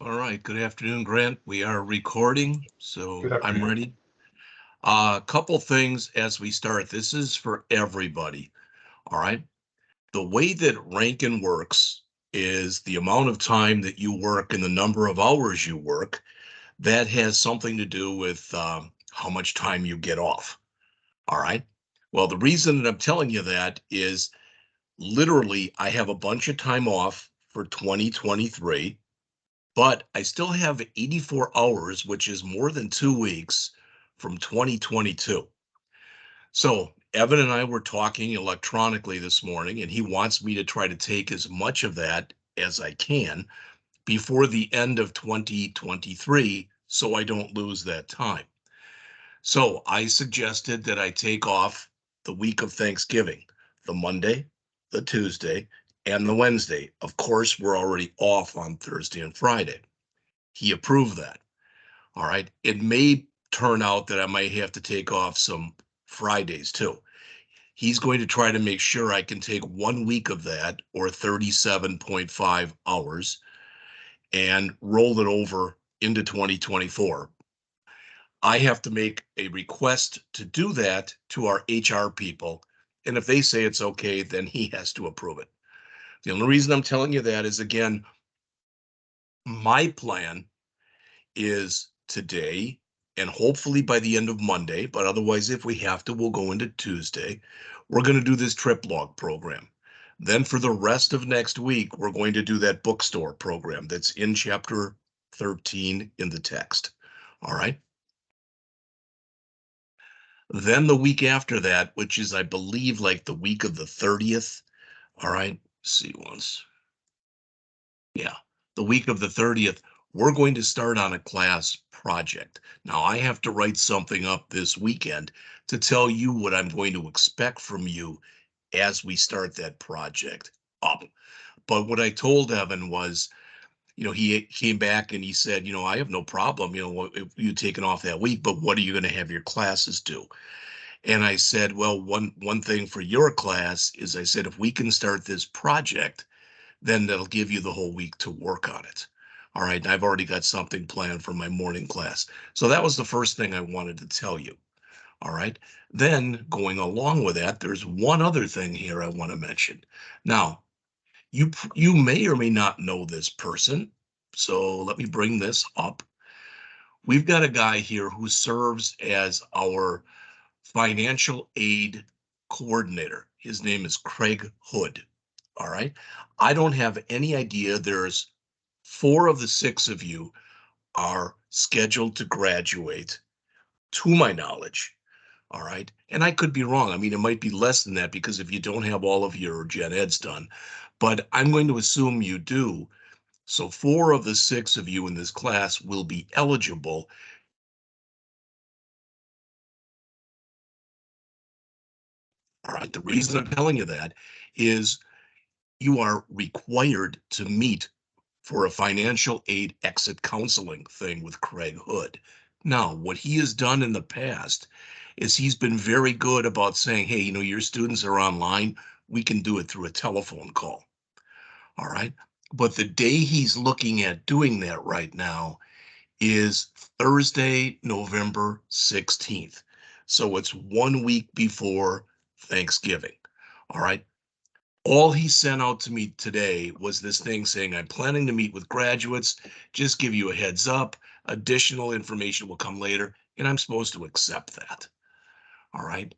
All right, good afternoon, Grant. We are recording, Good so I'm afternoon. ready. A couple things as we start. This is for everybody, all right? The way that Rankin works is the amount of time that you work and the number of hours you work. That has something to do with how much time you get off, all right? Well, the reason that I'm telling you that is literally I have a bunch of time off for 2023. But I still have 84 hours, which is more than 2 weeks from 2022. So Evan and I were talking electronically this morning, and he wants me to try to take as much of that as I can before the end of 2023 so I don't lose that time. So I suggested that I take off the week of Thanksgiving, the Monday, the Tuesday, and the Wednesday. Of course, we're already off on Thursday and Friday. He approved that. All right. It may turn out that I might have to take off some Fridays too. He's going to try to make sure I can take 1 week of that, or 37.5 hours, and roll it over into 2024. I have to make a request to do that to our HR people. And if they say it's okay, then he has to approve it. The only reason I'm telling you that is, again, my plan is today and hopefully by the end of Monday, but otherwise, if we have to, we'll go into Tuesday. We're going to do this trip log program. Then for the rest of next week, we're going to do that bookstore program that's in chapter 13 in the text. All right. Then the week after that, which is, I believe, like the week of the 30th. All right. See once. Yeah, the week of the 30th, we're going to start on a class project. Now, I have to write something up this weekend to tell you what I'm going to expect from you as we start that project up. But what I told Evan was, he came back and he said, I have no problem, if you taking off that week, but what are you going to have your classes do? And I said, well, one thing for your class is, I said, if we can start this project, then that'll give you the whole week to work on it. All right. And I've already got something planned for my morning class. So that was the first thing I wanted to tell you. All right. Then going along with that, there's one other thing here I want to mention. Now, you may or may not know this person. So let me bring this up. We've got a guy here who serves as our financial aid coordinator. His name is Craig Hood. All right. I don't have any idea. There's 4 of the 6 of you are scheduled to graduate, to my knowledge. All right. And I could be wrong. I mean, it might be less than that because if you don't have all of your gen eds done, but I'm going to assume you do. So 4 of the 6 of you in this class will be eligible. All right. The reason I'm telling you that is you are required to meet for a financial aid exit counseling thing with Craig Hood. Now, what he has done in the past is he's been very good about saying, hey, your students are online. We can do it through a telephone call. All right. But the day he's looking at doing that right now is Thursday, November 16th. So it's 1 week before Thanksgiving. All right. All he sent out to me today was this thing saying, I'm planning to meet with graduates. Just give you a heads up. Additional information will come later. And I'm supposed to accept that. All right.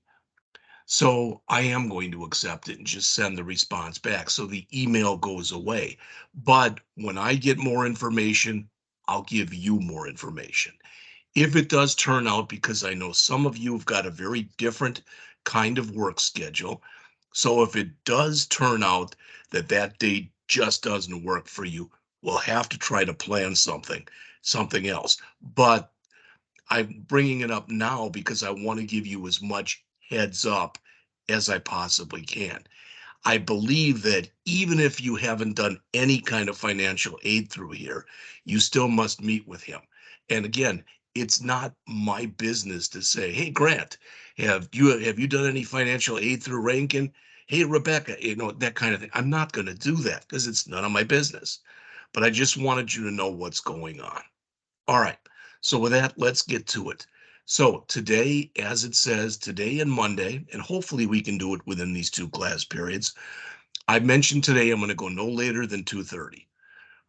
So I am going to accept it and just send the response back. So the email goes away. But when I get more information, I'll give you more information. If it does turn out, because I know some of you have got a very different kind of work schedule. So if it does turn out that that date just doesn't work for you, we'll have to try to plan something else. But I'm bringing it up now because I want to give you as much heads up as I possibly can. I believe that even if you haven't done any kind of financial aid through here, you still must meet with him. And again, it's not my business to say, hey, Grant, have you done any financial aid through Rankin? Hey, Rebecca, that kind of thing. I'm not going to do that because it's none of my business. but I just wanted you to know what's going on. All right. So with that, let's get to it. So today, as it says, today and Monday, and hopefully we can do it within these two class periods. I mentioned today I'm going to go no later than 2:30.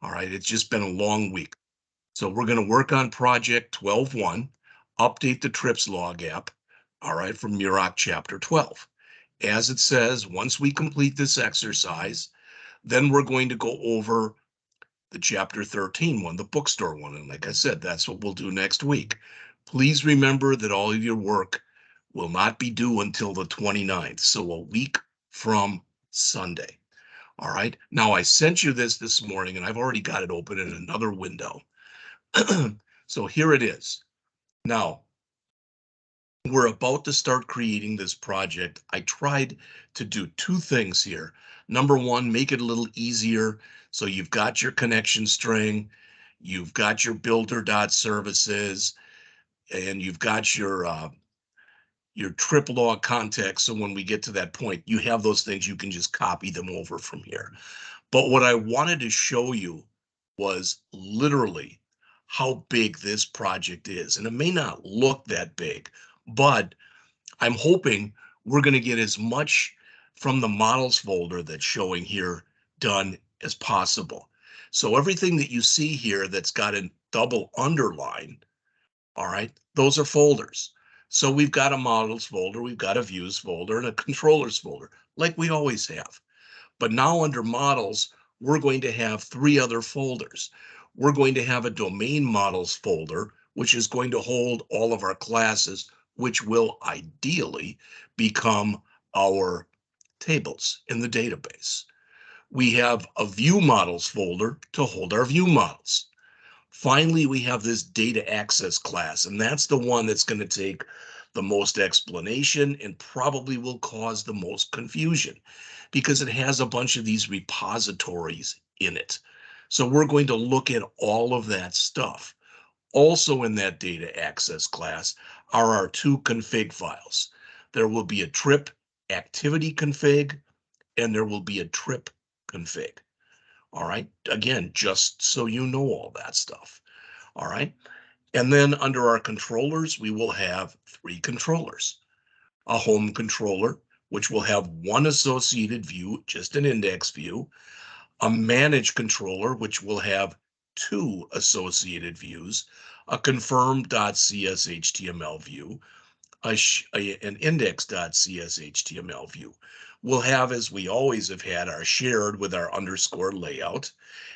All right. It's just been a long week. So we're going to work on project 12.1, update the trips log app. All right. From Muroc chapter 12. As it says, once we complete this exercise, then we're going to go over the chapter 13 one, the bookstore one. And like I said, that's what we'll do next week. Please remember that all of your work will not be due until the 29th. So a week from Sunday. All right. Now I sent you this morning and I've already got it open in another window. So here it is. Now we're about to start creating this project. I tried to do two things here. Number one, make it a little easier. So you've got your connection string, you've got your builder.services, and you've got your trip log context. So when we get to that point, you have those things, you can just copy them over from here. But what I wanted to show you was literally how big this project is. And it may not look that big, but I'm hoping we're going to get as much from the models folder that's showing here done as possible. So everything that you see here that's got a double underline, all right, those are folders. So we've got a models folder, we've got a views folder, and a controllers folder, like we always have. But now under models, we're going to have three other folders. We're going to have a domain models folder, which is going to hold all of our classes, which will ideally become our tables in the database. We have a view models folder to hold our view models. Finally, we have this data access class, and that's the one that's going to take the most explanation and probably will cause the most confusion because it has a bunch of these repositories in it. So we're going to look at all of that stuff. Also in that data access class are our two config files. There will be a trip activity config and there will be a trip config. All right. Again, just so you know all that stuff. All right. And then under our controllers, we will have three controllers. A home controller, which will have one associated view, just an index view. A manage controller, which will have two associated views. A confirm.cshtml view. An index.cshtml view. We'll have, as we always have had, our shared with our underscore layout,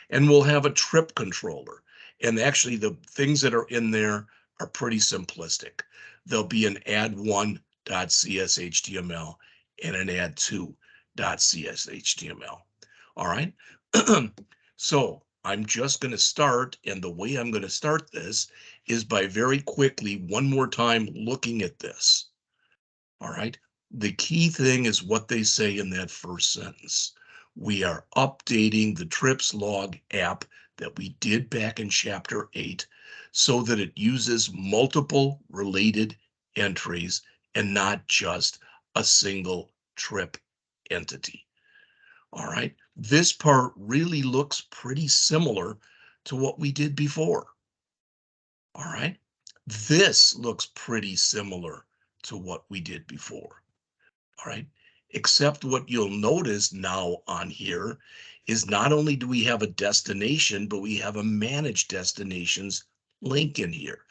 and we'll have a trip controller. And actually the things that are in there are pretty simplistic. There'll be an add1.cshtml and an add2.cshtml. All right. So I'm just going to start, and the way I'm going to start this is by very quickly, one more time, looking at this. All right. The key thing is what they say in that first sentence. We are updating the trips log app that we did back in chapter 8 so that it uses multiple related entries and not just a single trip entity. All right. This part really looks pretty similar to what we did before. All right. This looks pretty similar to what we did before. All right. Except what you'll notice now on here is not only do we have a destination, but we have a manage destinations link in here.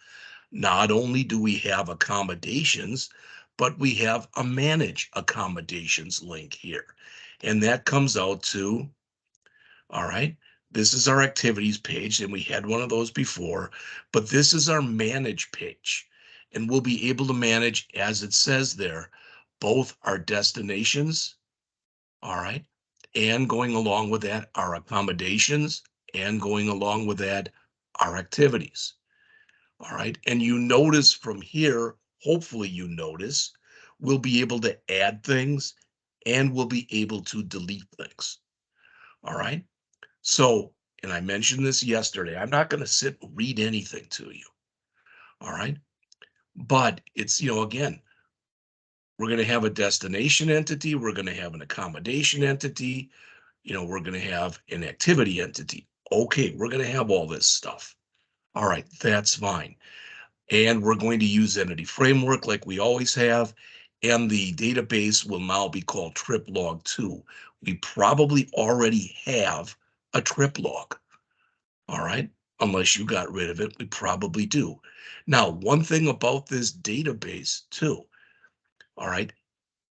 Not only do we have accommodations, but we have a manage accommodations link here. And that comes out to, all right, this is our activities page, and we had one of those before, but this is our manage page. And we'll be able to manage, as it says there, both our destinations, all right, and going along with that, our accommodations, and going along with that, our activities. All right, and you notice from here, hopefully you notice, we'll be able to add things and we'll be able to delete things. All right, so, and I mentioned this yesterday, I'm not going to sit and read anything to you. All right, but it's, again, we're going to have a destination entity, we're going to have an accommodation entity, we're going to have an activity entity. Okay, we're going to have all this stuff. All right, that's fine. And we're going to use entity framework like we always have. And the database will now be called trip log 2. We probably already have a trip log. All right, unless you got rid of it, we probably do. Now, one thing about this database too, all right,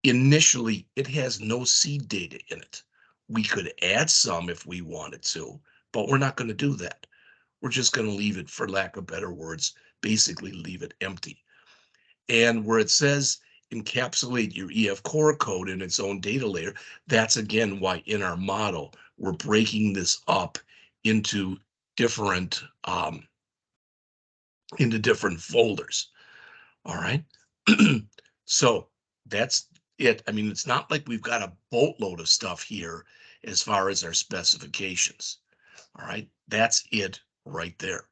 initially it has no seed data in it. We could add some if we wanted to, but we're not going to do that. We're just going to leave it, for lack of better words, basically leave it empty. And where it says encapsulate your EF core code in its own data layer, that's again why in our model, we're breaking this up into different folders. All right. So that's it. I mean, it's not like we've got a boatload of stuff here as far as our specifications. All right. That's it right there.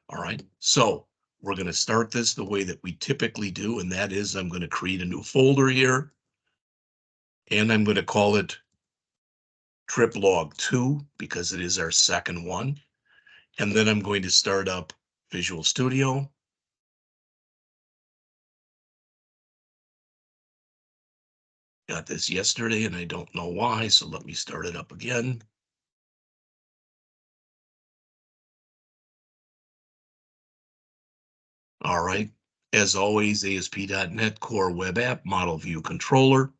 All right. So we're going to start this the way that we typically do. And that is I'm going to create a new folder here. And I'm going to call it trip log 2 because it is our second one. And then I'm going to start up Visual Studio. Got this yesterday and I don't know why, so let me start it up again. All right. As always, ASP.NET Core Web App Model View Controller.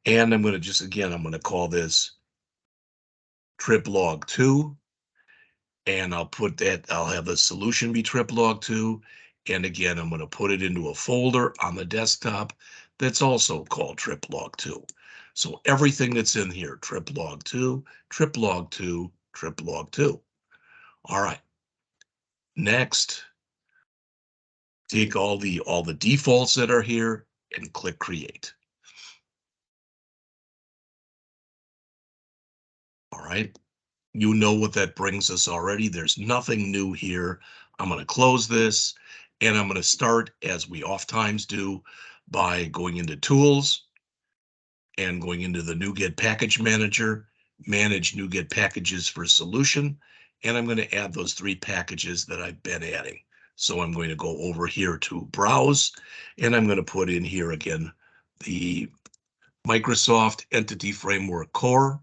And I'm going to just, again, I'm going to call this trip log 2. And I'll put that, I'll have the solution be trip log 2. And again, I'm going to put it into a folder on the desktop that's also called trip log 2. So everything that's in here, trip log 2, trip log 2, trip log 2. All right. Next, take all the defaults that are here and click create. All right. You know what that brings us already. There's nothing new here. I'm going to close this and I'm going to start, as we oftentimes do, by going into tools and going into the NuGet package manager, manage NuGet packages for solution. And I'm going to add those 3 packages that I've been adding. So I'm going to go over here to browse and I'm going to put in here again, the Microsoft Entity Framework Core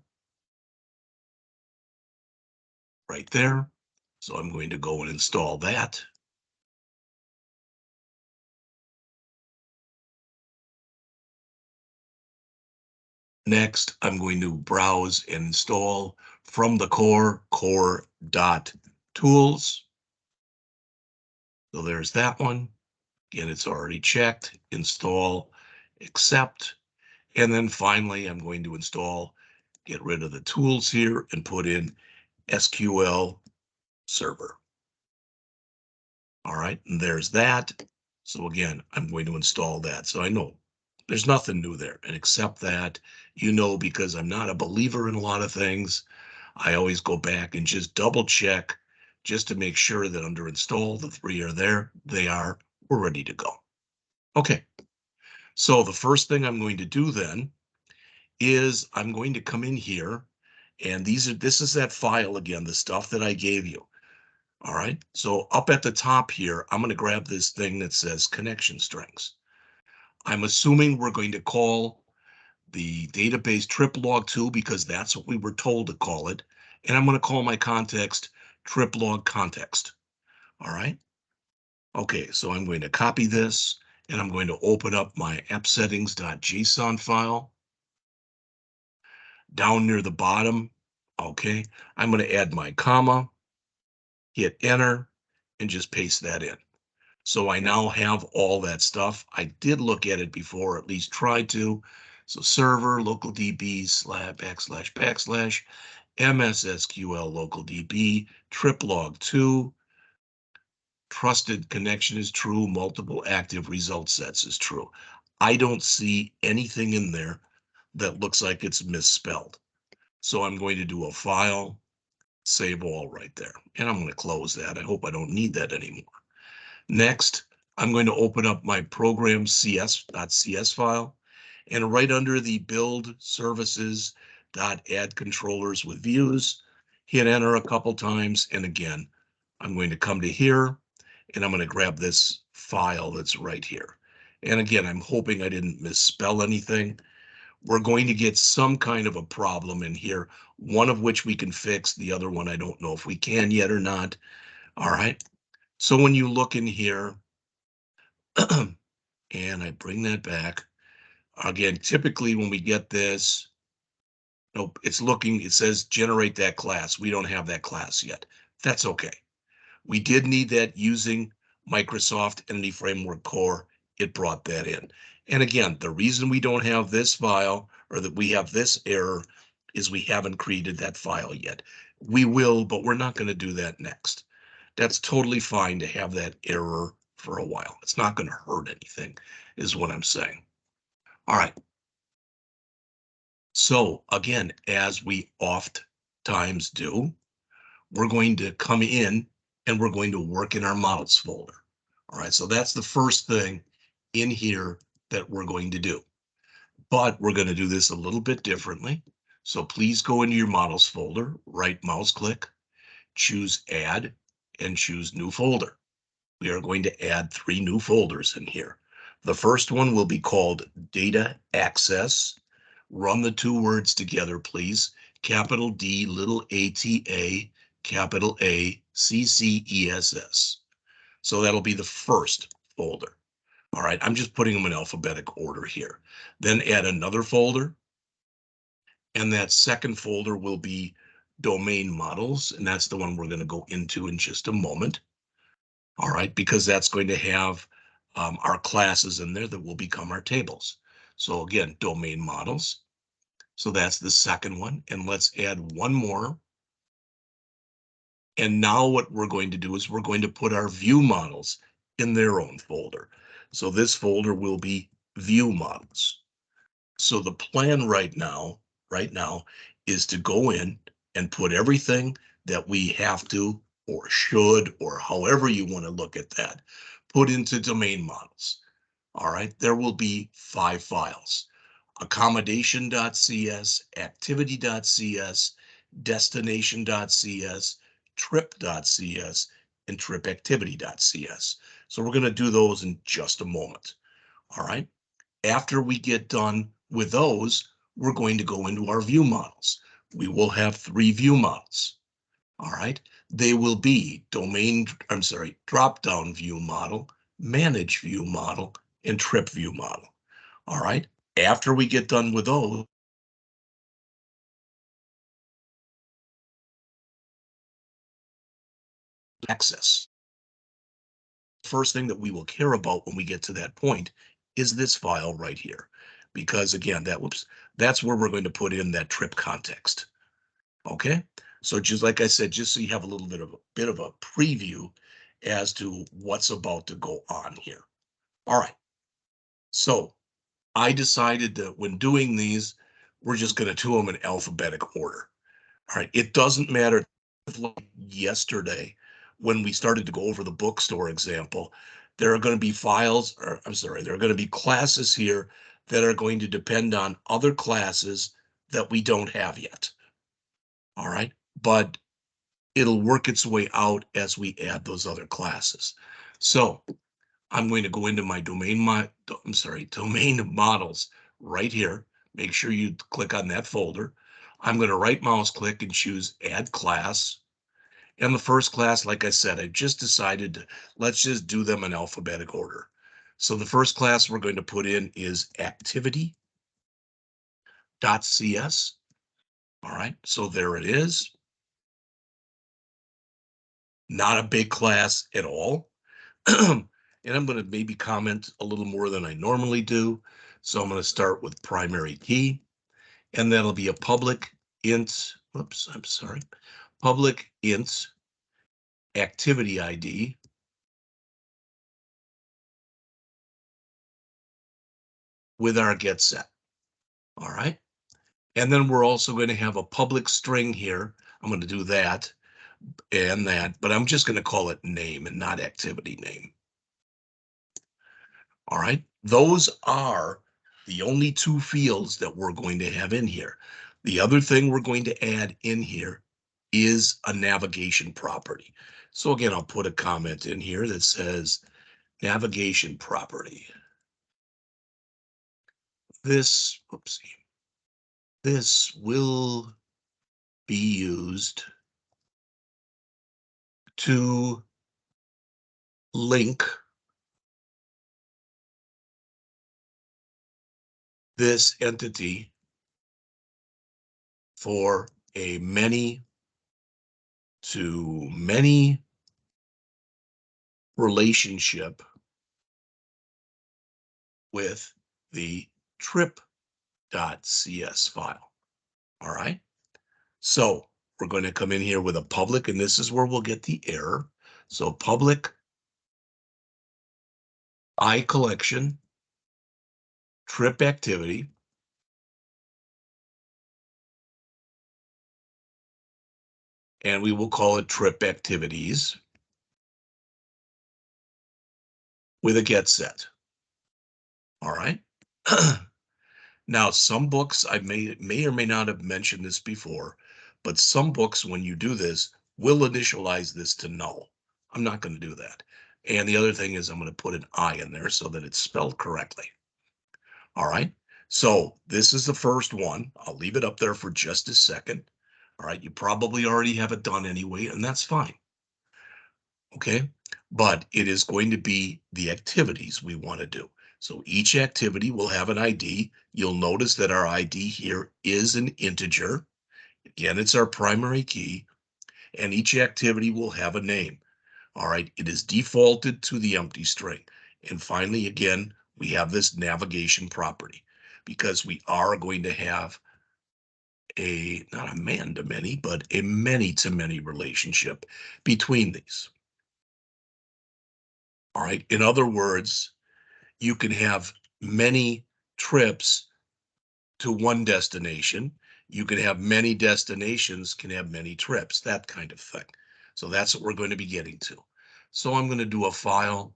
right there. So I'm going to go and install that. Next, I'm going to browse and install from the core.tools. So there's that one. Again, it's already checked, install, accept. And then finally, I'm going to install, get rid of the tools here and put in SQL Server. All right, and there's that. So again, I'm going to install that. So I know there's nothing new there, and accept that, because I'm not a believer in a lot of things. I always go back and just double check just to make sure that under install, the 3 are there. They are. We're ready to go. Okay. So the first thing I'm going to do then is I'm going to come in here and this is that file again, the stuff that I gave you. All right. So up at the top here, I'm going to grab this thing that says connection strings. I'm assuming we're going to call the database trip log 2 because that's what we were told to call it. And I'm going to call my context trip log context. All right. Okay, so I'm going to copy this and I'm going to open up my appsettings.json file down near the bottom. Okay, I'm going to add my comma, hit enter, and just paste that in. So I now have all that stuff. I did look at it before, at least tried to. So server local db // MSSQL local db trip log 2 trusted connection is true, multiple active result sets is true. I don't see anything in there that looks like it's misspelled. So I'm going to do a file, save all right there. And I'm going to close that. I hope I don't need that anymore. Next, I'm going to open up my program cs.cs file. And right under the build services.add controllers with views, hit enter a couple times, and again, I'm going to come to here, and I'm going to grab this file that's right here. And again, I'm hoping I didn't misspell anything. We're going to get some kind of a problem in here, one of which we can fix, the other one I don't know if we can yet or not. All right, so when you look in here, and I bring that back, again, typically when we get this, nope, it's looking, it says generate that class. We don't have that class yet. That's okay. We did need that using Microsoft Entity Framework Core. It brought that in. And again, the reason we don't have this file or that we have this error is we haven't created that file yet. We will, but we're not going to do that next. That's totally fine to have that error for a while. It's not going to hurt anything, is what I'm saying. All right. So again, as we oft times do, we're going to come in and we're going to work in our models folder. All right, so that's the first thing in here that we're going to do. But we're going to do this a little bit differently. So please go into your models folder, right mouse click, choose add, and choose new folder. We are going to add 3 new folders in here. The first one will be called data access. Run the 2 words together, please. Capital D, little ATA, capital A, CCESS. So that'll be the first folder. All right, I'm just putting them in alphabetic order here. Then add another folder. And that second folder will be domain models. And that's the one we're going to go into in just a moment. All right, because that's going to have our classes in there that will become our tables. So again, domain models. So that's the second one. And let's add one more. And now what we're going to do is we're going to put our view models in their own folder. So this folder will be view models. So the plan right now is to go in and put everything that we have to or should or however you want to look at that, put into domain models. All right, there will be 5 files: accommodation.cs, activity.cs, destination.cs, trip.cs, and tripactivity.cs. So we're going to do those in just a moment. All right. After we get done with those, we're going to go into our view models. We will have 3 view models. All right. They will be drop-down view model, manage view model, and trip view model. All right. After we get done with those, access. First thing that we will care about when we get to that point is this file right here. Because again, that's where we're going to put in that trip context. Okay. So just like I said, just so you have a little bit of a preview as to what's about to go on here. All right. So I decided that when doing these, we're just going to do them in alphabetic order. All right. It doesn't matter. Like yesterday, when we started to go over the bookstore example, there are going to be there are going to be classes here that are going to depend on other classes that we don't have yet. All right. But it'll work its way out as we add those other classes. So I'm going to go into my domain models right here. Make sure you click on that folder. I'm going to right mouse click and choose add class. And the first class, like I said, I just decided let's just do them in alphabetic order. So the first class we're going to put in is activity.cs. All right, so there it is. Not a big class at all. And I'm going to maybe comment a little more than I normally do. So I'm going to start with primary key, and that'll be a public int, public int activity ID with our get set. All right. And then we're also going to have a public string here. I'm going to do that and that, but I'm just going to call it name and not activity name. All right. Those are the only 2 fields that we're going to have in here. The other thing we're going to add in here is a navigation property. So again, I'll put a comment in here that says navigation property. This, oopsie, this will be used to link this entity for a many to many relationship with the trip.cs file. All right. So we're going to come in here with a public, and this is where we'll get the error. So public I collection trip activity. And we will call it trip activities with a get set. All right. Now, some books, I may or may not have mentioned this before, but some books, when you do this, will initialize this to null. I'm not going to do that. And the other thing is I'm going to put an I in there so that it's spelled correctly. All right. So this is the first one. I'll leave it up there for just a second. All right. You probably already have it done anyway, and that's fine. Okay. But it is going to be the activities we want to do. So each activity will have an ID. You'll notice that our ID here is an integer. Again, it's our primary key, and each activity will have a name. All right, it is defaulted to the empty string. And finally, again, we have this navigation property because we are going to have not a man-to-many, but a many-to-many relationship between these. All right, in other words, you can have many trips to one destination. You can have many destinations, can have many trips, that kind of thing. So that's what we're going to be getting to. So I'm going to do a file,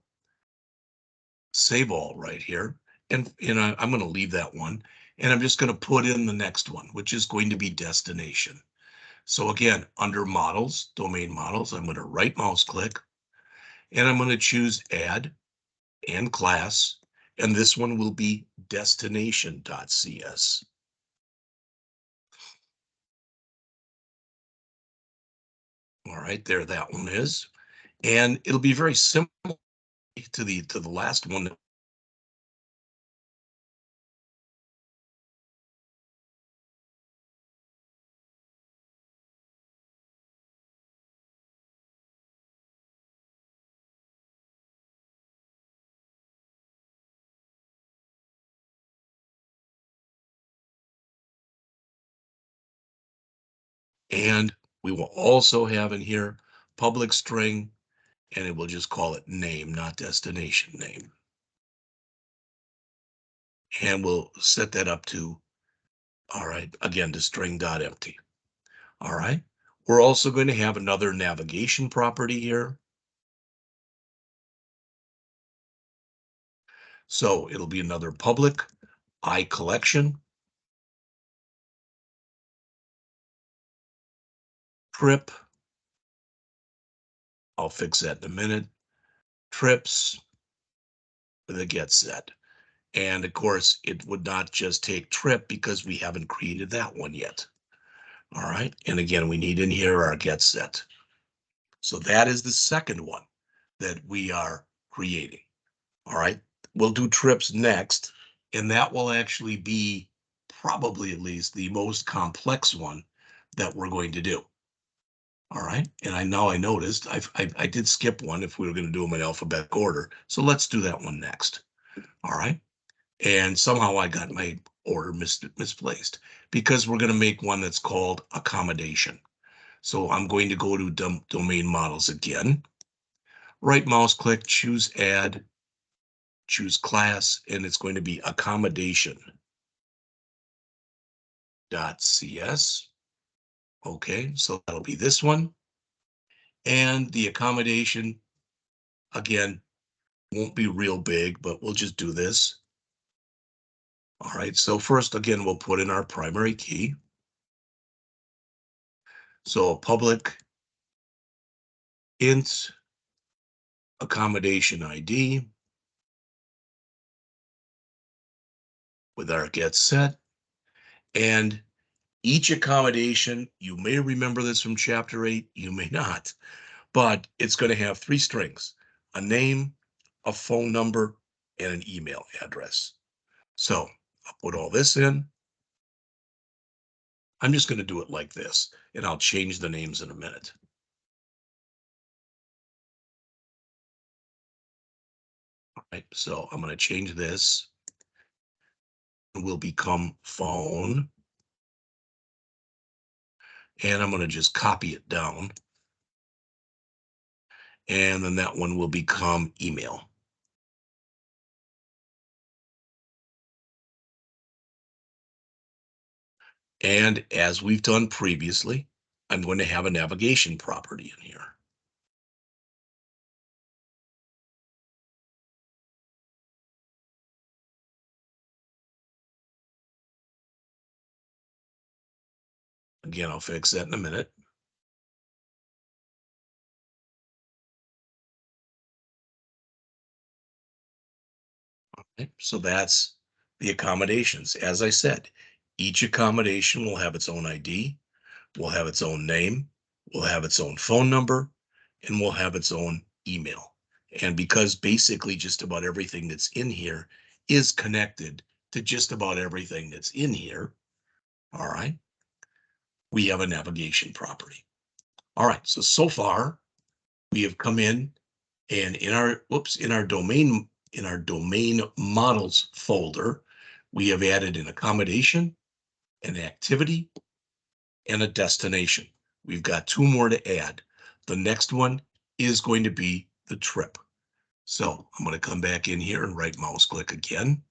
save all right here. And I'm going to leave that one. And I'm just going to put in the next one, which is going to be destination. So again, under models, domain models, I'm going to right mouse click, and I'm going to choose add and class. And this one will be destination.cs. All right, there that one is. And it'll be very similar to the last one. And we will also have in here public string, and it will just call it name, not destination name. And we'll set that up to, all right, again, to string.empty. All right. We're also going to have another navigation property here. So it'll be another public I collection trip. I'll fix that in a minute. Trips with a get set. And of course, it would not just take trip because we haven't created that one yet. All right. And again, we need in here our get set. So that is the second one that we are creating. All right. We'll do trips next, and that will actually be probably at least the most complex one that we're going to do. All right. And I noticed I did skip one if we were going to do them in alphabetical order. So let's do that one next. All right. And somehow I got my order misplaced because we're going to make one that's called accommodation. So I'm going to go to domain models again, right mouse click, choose add, choose class, and it's going to be accommodation.cs. Okay, so that'll be this one. And the accommodation, again, won't be real big, but we'll just do this. All right, so first, again, we'll put in our primary key. So public int accommodation ID with our get set. And each accommodation, you may remember this from chapter 8, you may not, but it's going to have 3 strings: a name, a phone number, and an email address. So I'll put all this in. I'm just going to do it like this, and I'll change the names in a minute. All right, so I'm going to change this. It will become phone, and I'm going to just copy it down. And then that one will become email. And as we've done previously, I'm going to have a navigation property in here. Again, I'll fix that in a minute. Okay, so that's the accommodations. As I said, each accommodation will have its own ID, will have its own name, will have its own phone number, and will have its own email. And because basically just about everything that's in here is connected to just about everything that's in here, all right, we have a navigation property. All right, so far we have come in and in our domain models folder, we have added an accommodation, an activity, and a destination. We've got 2 more to add. The next one is going to be the trip. So I'm going to come back in here and right mouse click again,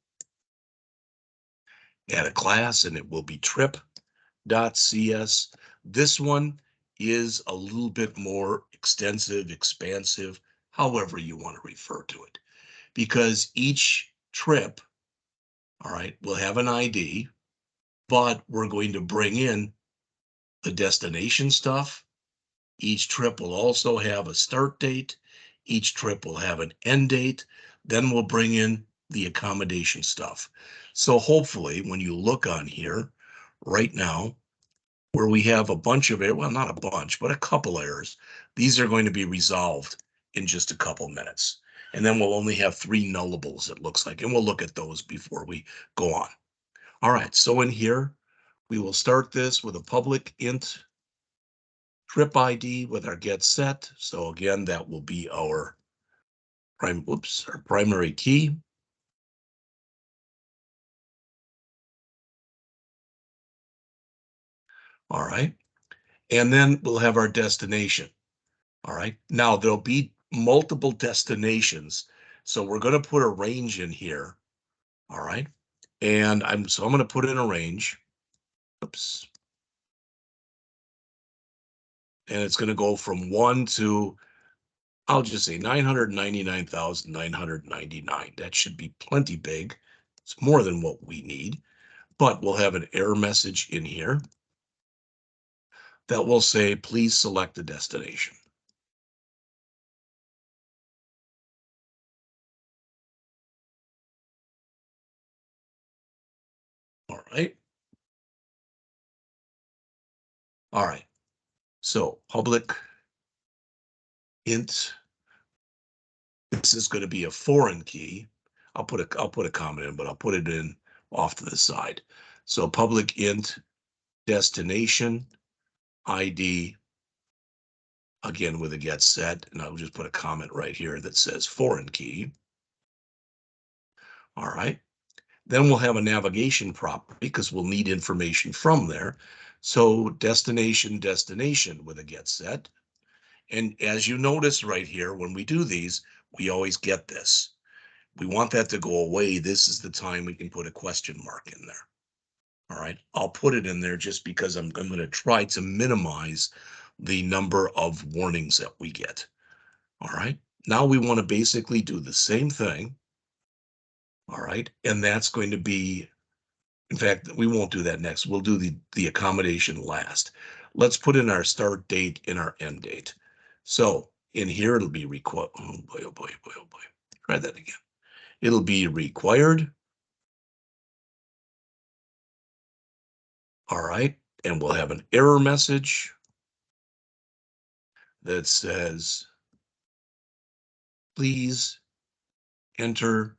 add a class, and it will be trip.cs. This one is a little bit more extensive, expansive, however you want to refer to it, because each trip, all right, will have an ID, but we're going to bring in the destination stuff. Each trip will also have a start date. Each trip will have an end date. Then we'll bring in the accommodation stuff. So hopefully when you look on here right now, where we have a bunch of it, well, not a bunch, but a couple errors, these are going to be resolved in just a couple minutes. And then we'll only have 3 nullables, it looks like, and we'll look at those before we go on. All right, so in here, we will start this with a public int trip ID with our get set. So again, that will be our our primary key. All right. And then we'll have our destination. All right. Now there'll be multiple destinations. So we're going to put a range in here. All right. And I'm going to put in a range. Oops. And it's going to go from 1 to, I'll just say 999,999. That should be plenty big. It's more than what we need, but we'll have an error message in here that will say, please select the destination. All right. All right. So public int, this is going to be a foreign key. I'll put a comment in, but I'll put it in off to the side. So public int destination ID, again with a get set, and I'll just put a comment right here that says foreign key. All right. Then we'll have a navigation property because we'll need information from there. So destination with a get set. And as you notice right here, when we do these, we always get this. We want that to go away. This is the time we can put a question mark in there. All right, I'll put it in there just because I'm going to try to minimize the number of warnings that we get. All right, now we want to basically do the same thing. All right, and that's going to be, in fact, we won't do that next. We'll do the accommodation last. let's put in our start date and our end date. So in here, it'll be required. Oh boy, oh boy, oh boy, oh boy. Try that again. It'll be required. All right. And we'll have an error message that says, please enter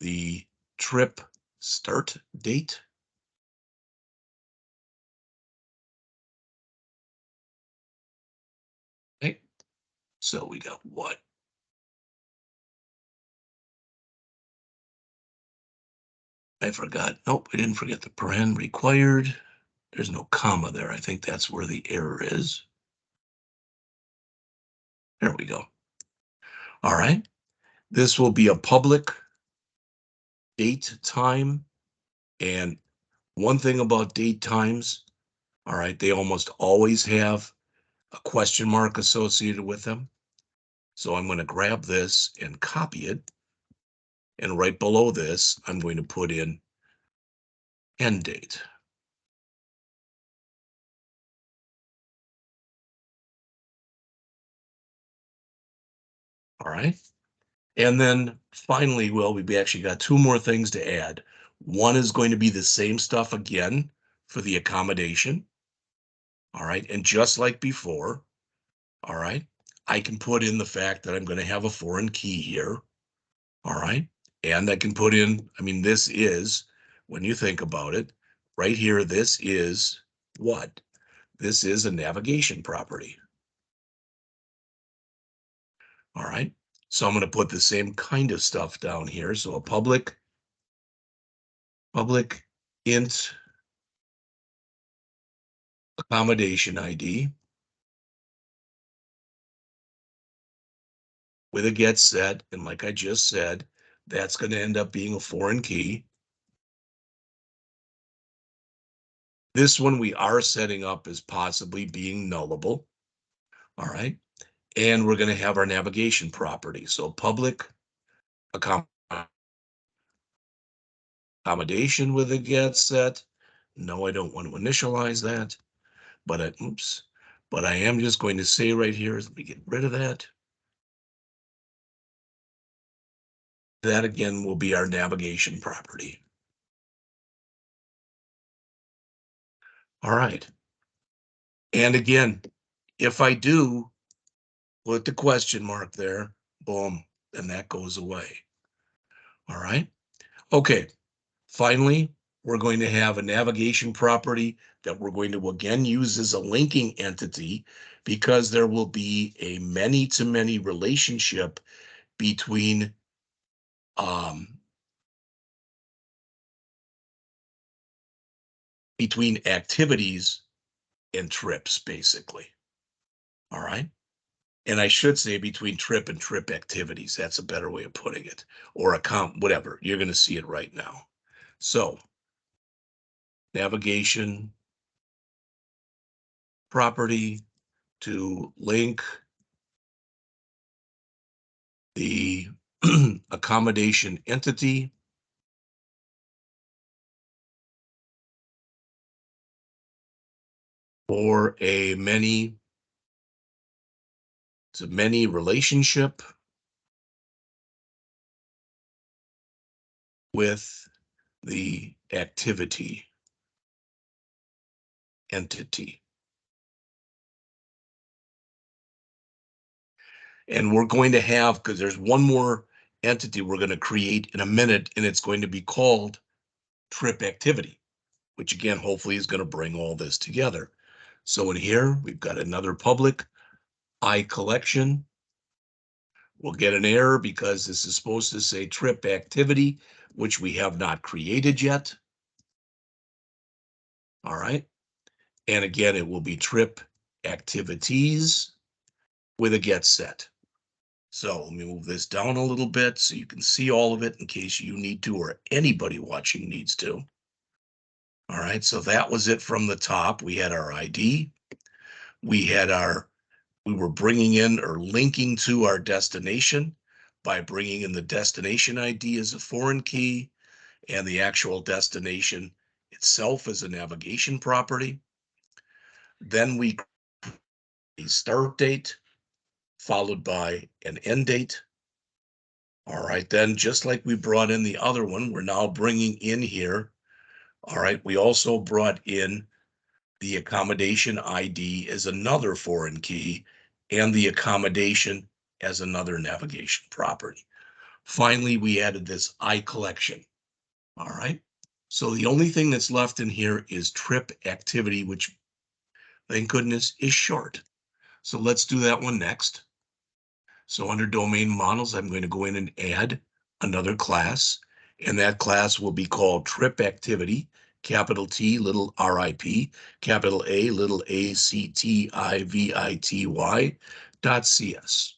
the trip start date. Okay. So we got what? I forgot. Nope, I didn't forget the paren required. There's no comma there. I think that's where the error is. There we go. All right. This will be a public date time. And one thing about date times, all right, they almost always have a question mark associated with them. So I'm going to grab this and copy it. And right below this, I'm going to put in end date. All right. And then finally, well, we actually got two more things to add. One is going to be the same stuff again for the accommodation. All right. And just like before, all right, I can put in the fact that I'm going to have a foreign key here. All right. And I can put in, I mean, this is, when you think about it, right here, this is what? This is a navigation property. All right. So I'm going to put the same kind of stuff down here. So a public int accommodation ID with a get set. And like I just said, that's going to end up being a foreign key. This one we are setting up as possibly being nullable. All right. And we're going to have our navigation property. So public accommodation with a get set. No, I don't want to initialize that, but but I am just going to say right here, let me get rid of that. That again will be our navigation property. All right. And again, if I do put the question mark there, boom, then that goes away. All right. Okay. Finally, we're going to have a navigation property that we're going to again use as a linking entity because there will be a many-to-many relationship between activities and trips, basically. All right. And I should say between trip and trip activities. That's a better way of putting it. Or account, whatever. You're going to see it right now. So navigation property to link the accommodation entity or a many relationship with the activity entity. And we're going to have, because there's one more entity we're going to create in a minute, and it's going to be called trip activity, which again, hopefully is going to bring all this together. So in here, we've got another public iCollection. We'll get an error because this is supposed to say trip activity, which we have not created yet. All right. And again, it will be trip activities with a get set. So let me move this down a little bit so you can see all of it in case you need to or anybody watching needs to. All right, so that was it from the top. We had our ID. We were bringing in or linking to our destination by bringing in the destination ID as a foreign key and the actual destination itself as a navigation property. Then we a start date followed by an end date. All right, then just like we brought in the other one, we're now bringing in here. All right, we also brought in the accommodation ID as another foreign key and the accommodation as another navigation property. Finally, we added this iCollection. All right. So the only thing that's left in here is trip activity, which thank goodness is short. So let's do that one next. So under domain models, I'm going to go in and add another class, and that class will be called trip activity, capital T, little RIP, capital A, little ACTIVITY dot CS.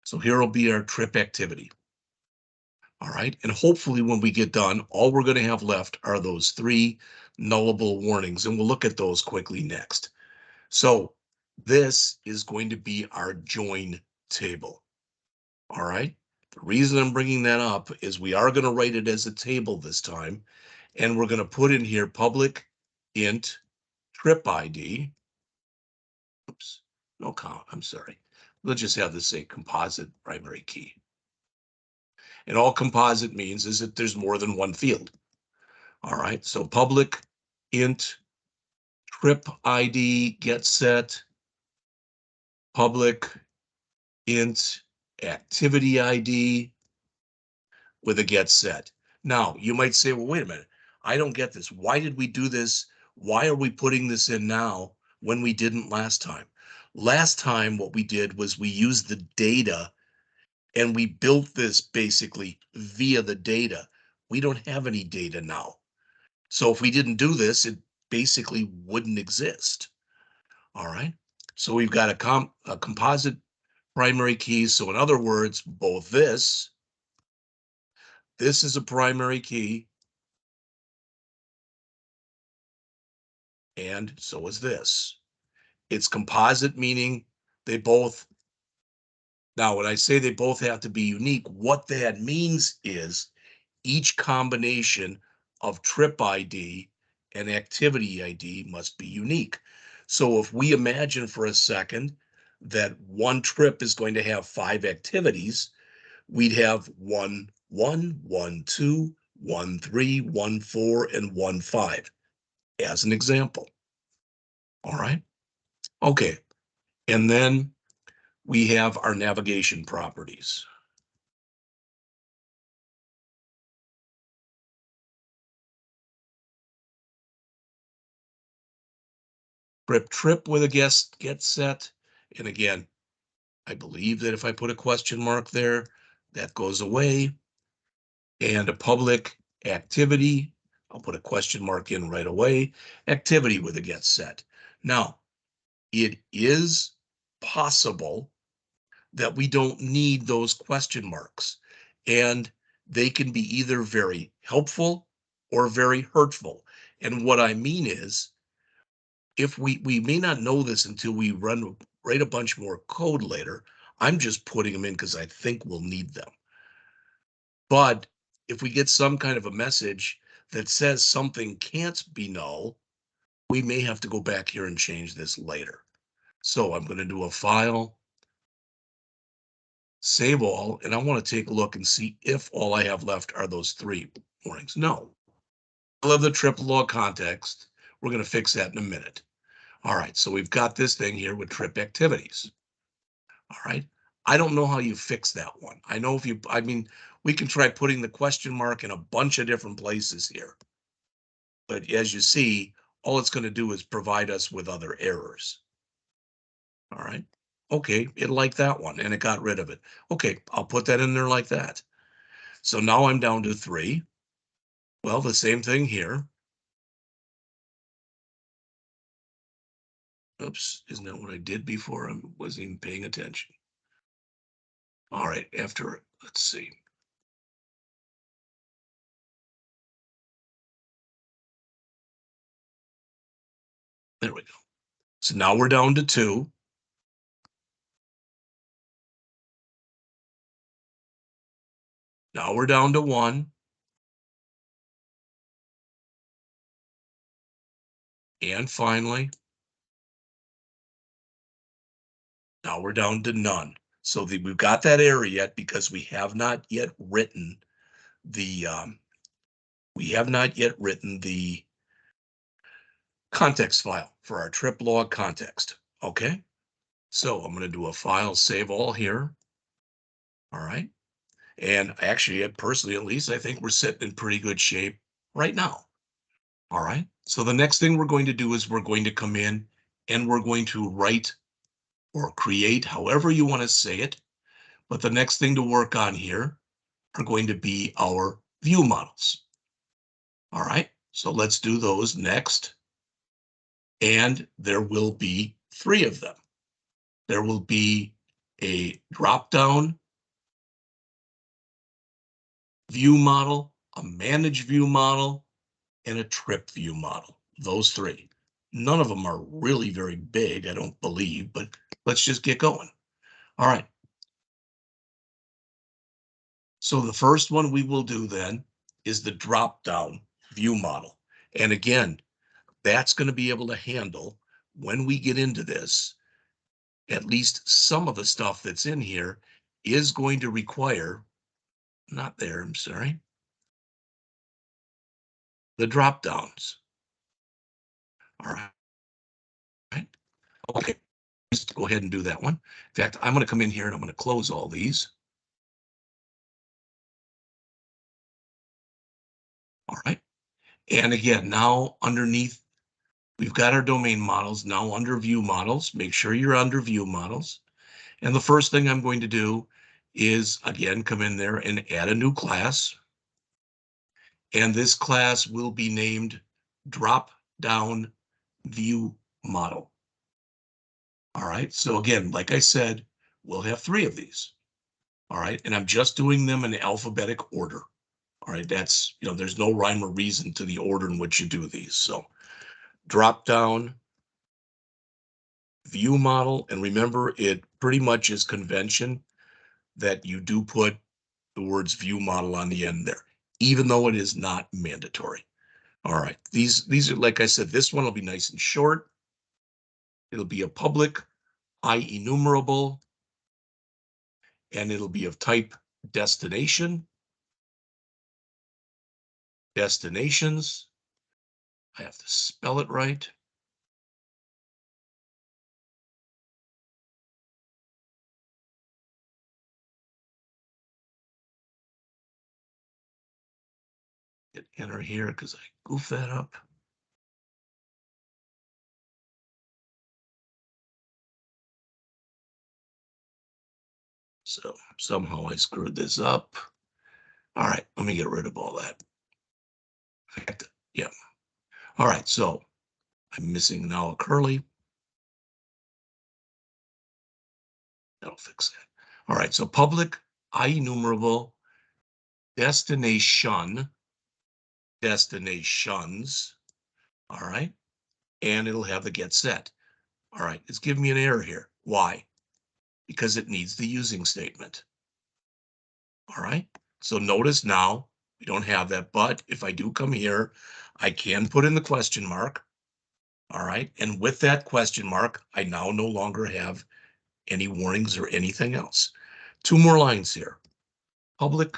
So here will be our trip activity. All right. And hopefully when we get done, all we're going to have left are those 3 nullable warnings. And we'll look at those quickly next. So this is going to be our join table. All right. The reason I'm bringing that up is we are going to write it as a table this time. And we're going to put in here public int trip ID. Oops. No count. I'm sorry. Let's just have this say composite primary key. And all composite means is that there's more than one field. All right, so public int trip ID get set, public int activity ID with a get set. Now, you might say, well, wait a minute, I don't get this. Why did we do this? Why are we putting this in now when we didn't last time? Last time, what we did was we used the data and we built this basically via the data. We don't have any data now. So if we didn't do this, it basically wouldn't exist. All right. So we've got a composite primary key. So in other words, both this is a primary key, and so is this. It's composite, meaning they both, now when I say they both have to be unique, what that means is each combination of trip ID and activity ID must be unique. So if we imagine for a second that one trip is going to have 5 activities, we'd have 1, 1, 1, 2, 1, 3, 1, 4, and 1, 5 as an example. All right. Okay. And then we have our navigation properties. Trip with a get set. And again, I believe that if I put a question mark there, that goes away. And a public activity, I'll put a question mark in right away. Activity with a get set. Now, it is possible that we don't need those question marks. And they can be either very helpful or very hurtful. And what I mean is, if we may not know this until we write a bunch more code later. I'm just putting them in because I think we'll need them. But if we get some kind of a message that says something can't be null, we may have to go back here and change this later. So I'm going to do a file, save all, and I want to take a look and see if all I have left are those 3 warnings. No. I love the triple log context. We're going to fix that in a minute. All right, so we've got this thing here with trip activities. All right. I don't know how you fix that one. I know I mean, we can try putting the question mark in a bunch of different places here. But as you see, all it's going to do is provide us with other errors. All right. Okay, it liked that one and it got rid of it. Okay, I'll put that in there like that. So now I'm down to 3. Well, the same thing here. Oops, isn't that what I did before? I wasn't even paying attention. All right, let's see. There we go. So now we're down to 2. Now we're down to 1. And finally, Now we're down to none. So we've got that error yet because we have not yet written the context file for our trip log context. Okay. So I'm going to do a file save all here. All right. And actually, personally, at least, I think we're sitting in pretty good shape right now. All right. So the next thing we're going to do is we're going to come in and we're going to write or create, however you want to say it. But the next thing to work on here are going to be our view models. All right. So let's do those next. And there will be 3 of them. There will be a drop-down view model, a manage view model, and a trip view model. Those 3. None of them are really very big, I don't believe, but let's just get going. All right. So the first one we will do then is the drop-down view model. And again, that's going to be able to handle, when we get into this, at least some of the stuff that's in here is going to require, not there, I'm sorry, the drop downs. All right. Okay. Just go ahead and do that one. In fact, I'm going to come in here and I'm going to close all these. All right. And again, now underneath, we've got our domain models. Now under view models, make sure you're under view models. And the first thing I'm going to do is, again, come in there and add a new class. And this class will be named drop down view model. All right. So again, like I said, we'll have 3 of these. All right. And I'm just doing them in alphabetic order. All right. That's, there's no rhyme or reason to the order in which you do these. So drop down view model. And remember, it pretty much is convention that you do put the words view model on the end there, even though it is not mandatory. All right. These are, like I said, this one will be nice and short. It'll be a public enumerable, and it'll be of type destination. Destinations. I have to spell it right. Hit enter here because I goofed that up. So somehow I screwed this up. All right, let me get rid of all that. In fact, yeah. All right, so I'm missing now a curly. That'll fix that. All right, so public enumerable destination, destinations. All right, and it'll have the get set. All right, it's giving me an error here. Why? Because it needs the using statement. All right, so notice now we don't have that, but if I do come here, I can put in the question mark. All right, and with that question mark, I now no longer have any warnings or anything else. 2 more lines here. Public,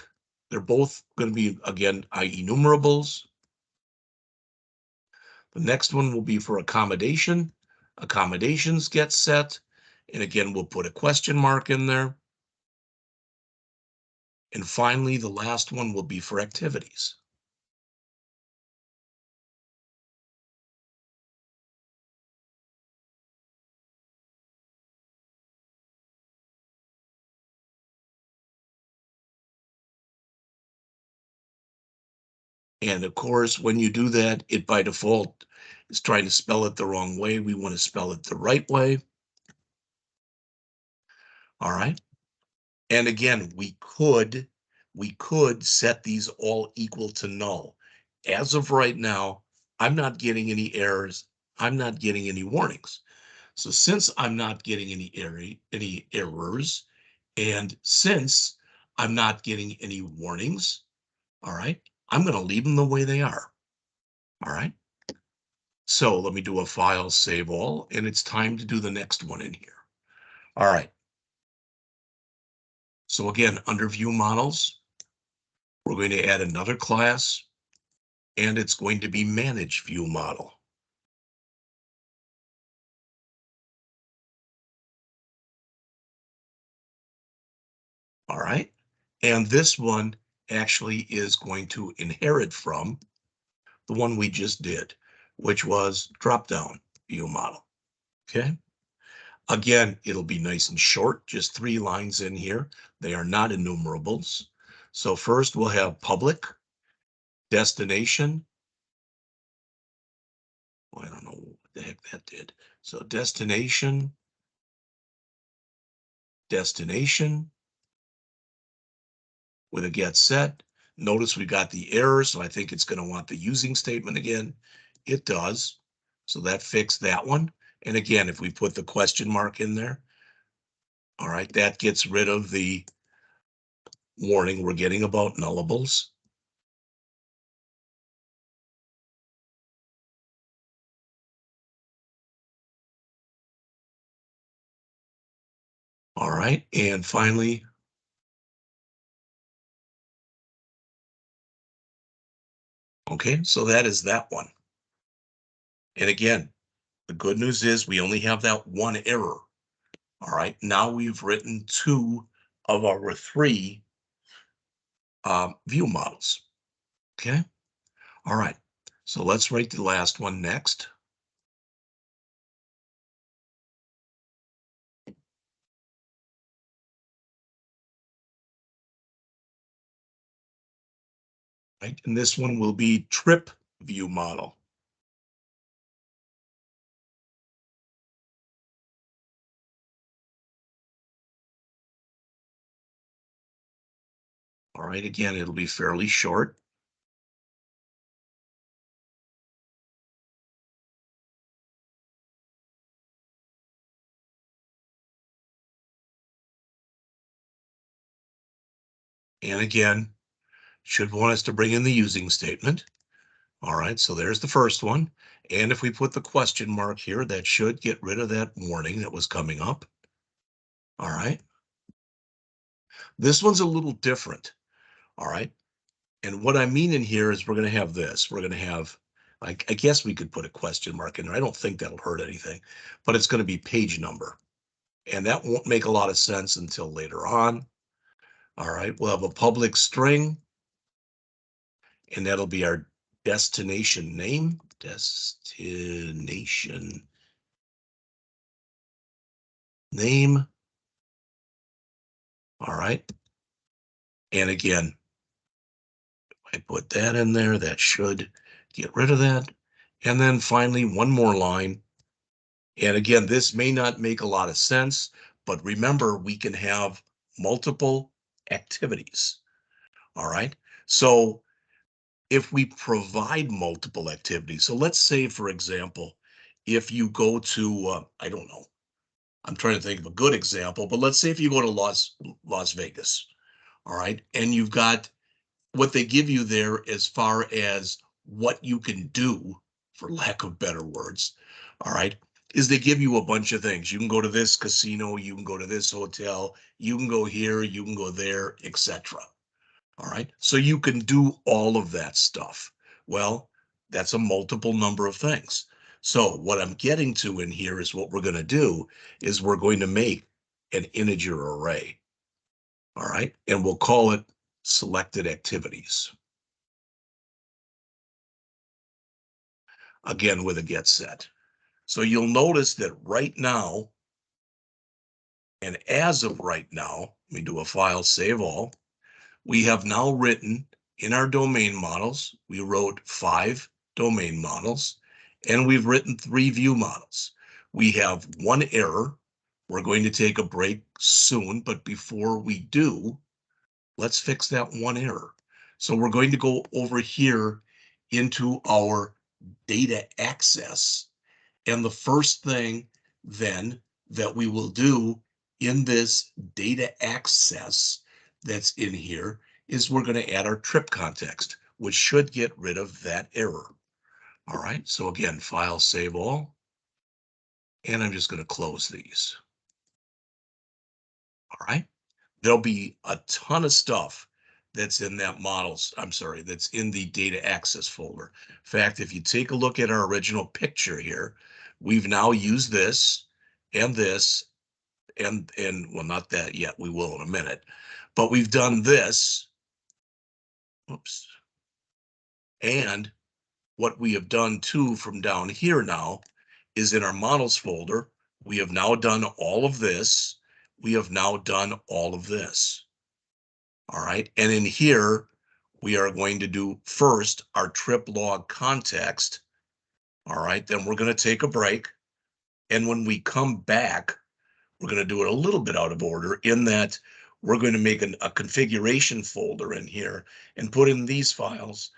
they're both going to be, again, enumerables. The next one will be for accommodation. Accommodations get set. And again, we'll put a question mark in there. And finally, the last one will be for activities. And of course, when you do that, it by default is trying to spell it the wrong way. We want to spell it the right way. All right. And again, we could set these all equal to null. As of right now, I'm not getting any errors. I'm not getting any warnings. So since I'm not getting any errors, and since I'm not getting any warnings, all right, I'm going to leave them the way they are. All right. So let me do a file save all, and it's time to do the next one in here. All right. So again, under view models, we're going to add another class, and it's going to be manage view model. All right. And this one actually is going to inherit from the one we just did, which was drop down view model. Okay. Again, it'll be nice and short, just 3 lines in here. They are not enumerables. So first we'll have public, destination. Well, I don't know what the heck that did. So destination, destination with a get set. Notice we got the error, so I think it's going to want the using statement again. It does. So that fixed that one. And again, if we put the question mark in there, all right, that gets rid of the warning we're getting about nullables. All right, and finally, okay, so that is that one. And again, the good news is we only have that one error. All right, now we've written 2 of our 3 view models. Okay, all right, so let's write the last one next. Right, and this one will be trip view model. All right, again, it'll be fairly short. And again, should want us to bring in the using statement. All right, so there's the first one. And if we put the question mark here, that should get rid of that warning that was coming up. All right. This one's a little different. All right. And what I mean in here is we're going to have this. We're going to have, I guess we could put a question mark in there. I don't think that'll hurt anything, but it's going to be page number. And that won't make a lot of sense until later on. All right. We'll have a public string, and that'll be our destination name. Destination name. All right. And again, I put that in there. That should get rid of that. And then finally, one more line. And again, this may not make a lot of sense, but remember, we can have multiple activities. All right. So if we provide multiple activities, so let's say, for example, if you go to, I don't know, I'm trying to think of a good example, but let's say if you go to Las Vegas, all right, and you've got what they give you there as far as what you can do, for lack of better words, all right, is they give you a bunch of things. You can go to this casino, you can go to this hotel, you can go here, you can go there, etc. All right, so you can do all of that stuff. Well, that's a multiple number of things. So what I'm getting to in here is what we're going to do is we're going to make an integer array. All right, and we'll call it selected activities. Again, with a get set. So you'll notice that right now, and as of right now, let me do a file save all. We have now written in our domain models, we wrote 5 domain models, and we've written 3 view models. We have one error. We're going to take a break soon, but before we do, let's fix that one error. So we're going to go over here into our data access. And the first thing then that we will do in this data access that's in here is we're going to add our trip context, which should get rid of that error. All right, so again, file save all, and I'm just going to close these. All right. There'll be a ton of stuff that's in that that's in the data access folder. In fact, if you take a look at our original picture here, we've now used this and this and well, not that yet. We will in a minute, but we've done this. Oops. And what we have done too from down here now is in our models folder, we have now done all of this. We have now done all of this. All right. And in here, we are going to do first our trip log context. All right. Then we're going to take a break. And when we come back, we're going to do it a little bit out of order in that we're going to make a configuration folder in here and put in these files.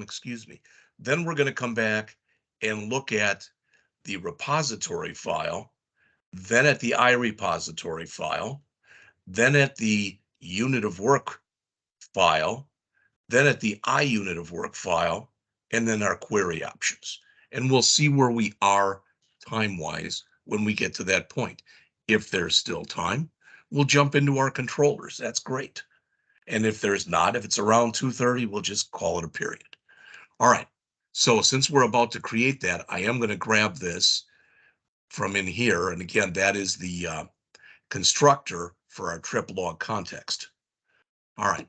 Excuse me. Then we're going to come back and look at the repository file, then at the iRepository file, then at the unit of work file, then at the iUnit of work file, and then our query options. And we'll see where we are time-wise when we get to that point. If there's still time, we'll jump into our controllers. That's great. And if there's not, if it's around 2:30, we'll just call it a period. All right. So since we're about to create that, I am going to grab this from in here. And again, that is the constructor for our trip log context. All right.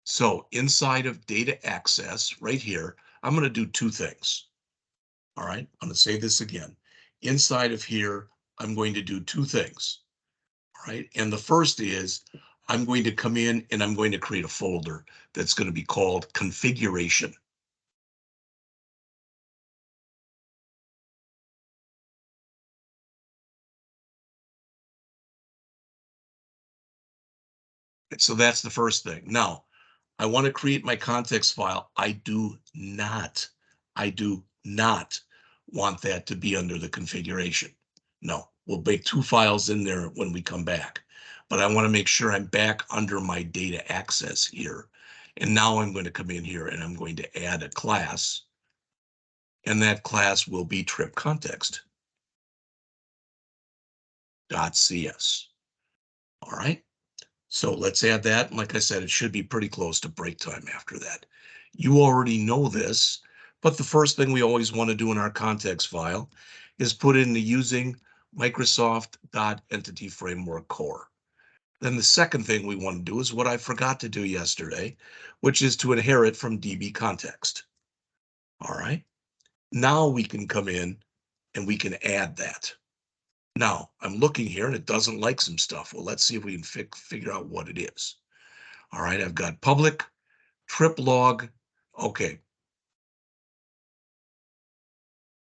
So inside of data access right here, I'm going to do two things. All right. I'm going to say this again. Inside of here, I'm going to do two things. All right. And the first is I'm going to come in and I'm going to create a folder that's going to be called configuration. So that's the first thing. Now, I want to create my context file. I do not want that to be under the configuration. No, we'll make two files in there when we come back. But I want to make sure I'm back under my data access here. And now I'm going to come in here and I'm going to add a class. And that class will be trip context.cs. All right. So let's add that. And like I said, it should be pretty close to break time after that. You already know this, but the first thing we always want to do in our context file is put in the using Microsoft.Entity Framework Core. Then the second thing we want to do is what I forgot to do yesterday, which is to inherit from DB context. All right. Now we can come in and we can add that. Now I'm looking here and it doesn't like some stuff. Well, let's see if we can figure out what it is. All right, I've got public trip log. Okay.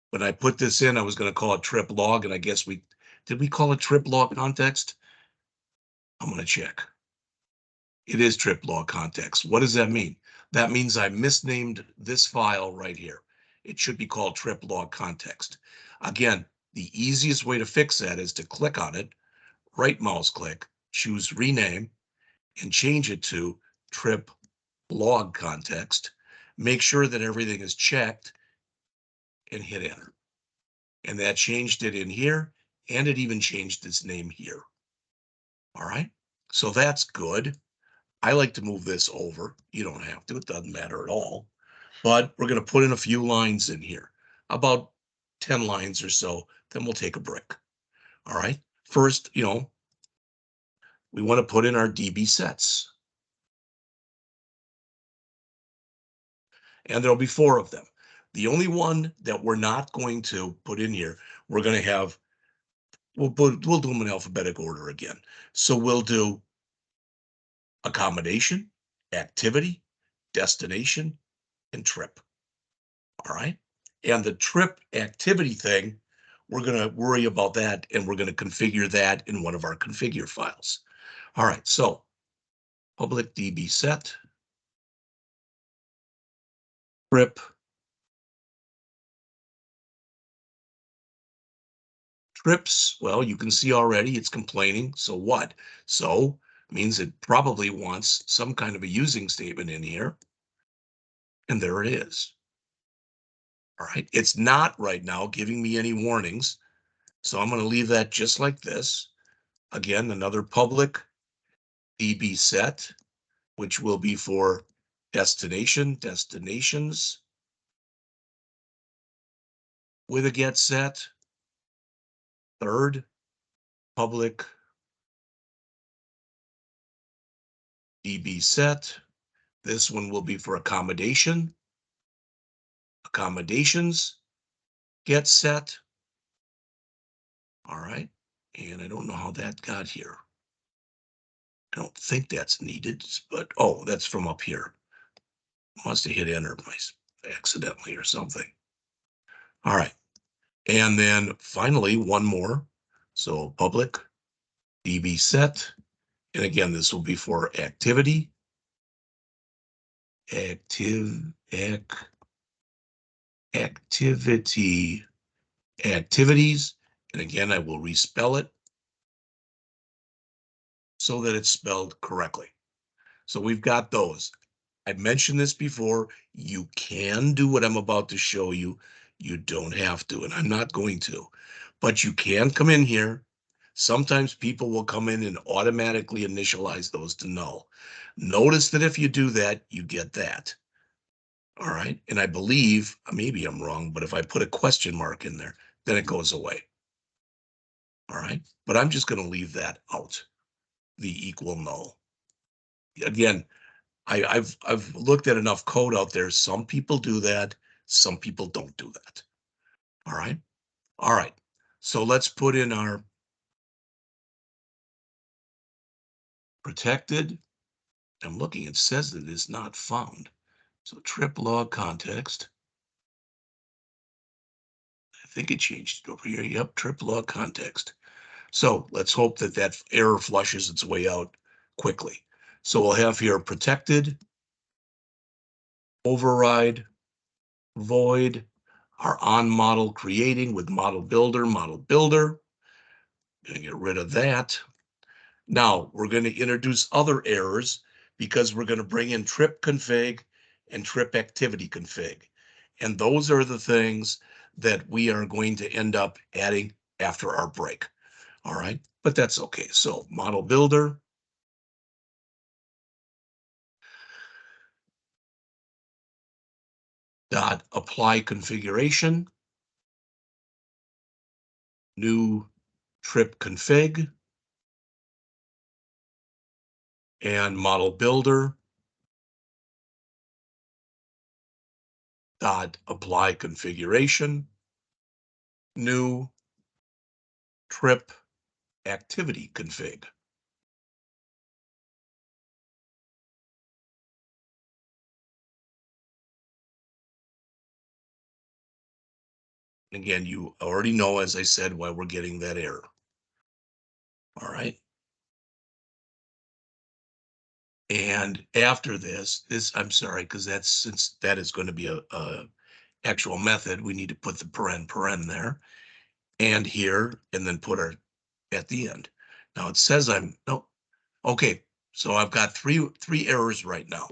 When I put this in, I was going to call it trip log, and I guess did we call it trip log context? I'm going to check. It is trip log context. What does that mean? That means I misnamed this file right here. It should be called trip log context. Again, the easiest way to fix that is to click on it, right mouse click, choose rename, and change it to trip log context. Make sure that everything is checked and hit enter. And that changed it in here, and it even changed its name here. All right, so that's good. I like to move this over. You don't have to, it doesn't matter at all. But we're going to put in a few lines in here, about 10 lines or so, then we'll take a break. All right, first, we want to put in our DB sets. And there'll be 4 of them. The only one that we're not going to put in here, we're going to have, we'll do them in alphabetical order again. So we'll do accommodation, activity, destination, and trip. All right. And the trip activity thing, we're going to worry about that and we're going to configure that in one of our configure files. All right. So public DB set, trip, trips. Well, you can see already it's complaining. So what? So means it probably wants some kind of a using statement in here. And there it is. All right. It's not right now giving me any warnings. So I'm going to leave that just like this. Again, another public DB set, which will be for destinations with a get set. Third, public DB set. This one will be for accommodations get set. All right. And I don't know how that got here. I don't think that's needed, but oh, that's from up here. Must have hit enter accidentally or something. All right. And then finally, one more. So public DB set. And again, this will be for activity. Activity. Activities. And again, I will respell it so that it's spelled correctly. So we've got those. I've mentioned this before. You can do what I'm about to show you. You don't have to, and I'm not going to, but you can come in here. Sometimes people will come in and automatically initialize those to null. Notice that if you do that, you get that. All right. And I believe, maybe I'm wrong, but if I put a question mark in there, then it goes away. All right. But I'm just going to leave that out, the equal null. Again, I've looked at enough code out there. Some people do that. Some people don't do that. All right. All right. So let's put in our protected. I'm looking, it says that it is not found. So trip log context. I think it changed it over here. Yep, trip log context. So let's hope that that error flushes its way out quickly. So we'll have here protected, override, void, our on model creating with model builder. Gonna get rid of that. Now we're going to introduce other errors because we're going to bring in trip config and trip activity config. And those are the things that we are going to end up adding after our break. All right, but that's okay. So model builder. Dot apply configuration. New trip config. And model builder. Dot apply configuration. New trip activity config. Again, you already know, as I said, why we're getting that error. All right. And after this, I'm sorry, because since that is going to be a actual method, we need to put the paren there and here, and then put our at the end. Now it says no. Okay. So I've got three errors right now.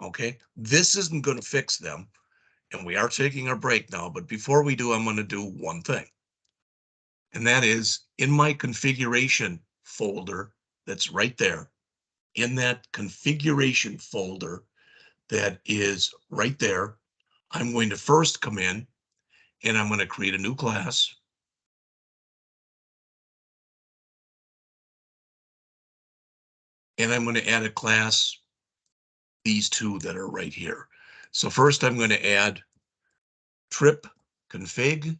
Okay. This isn't going to fix them. And we are taking our break now. But before we do, I'm going to do one thing. And that is in my configuration folder that's right there. In that configuration folder that is right there, I'm going to first come in and I'm going to create a new class. And I'm going to add a class, these two that are right here. So first I'm going to add trip config.cs.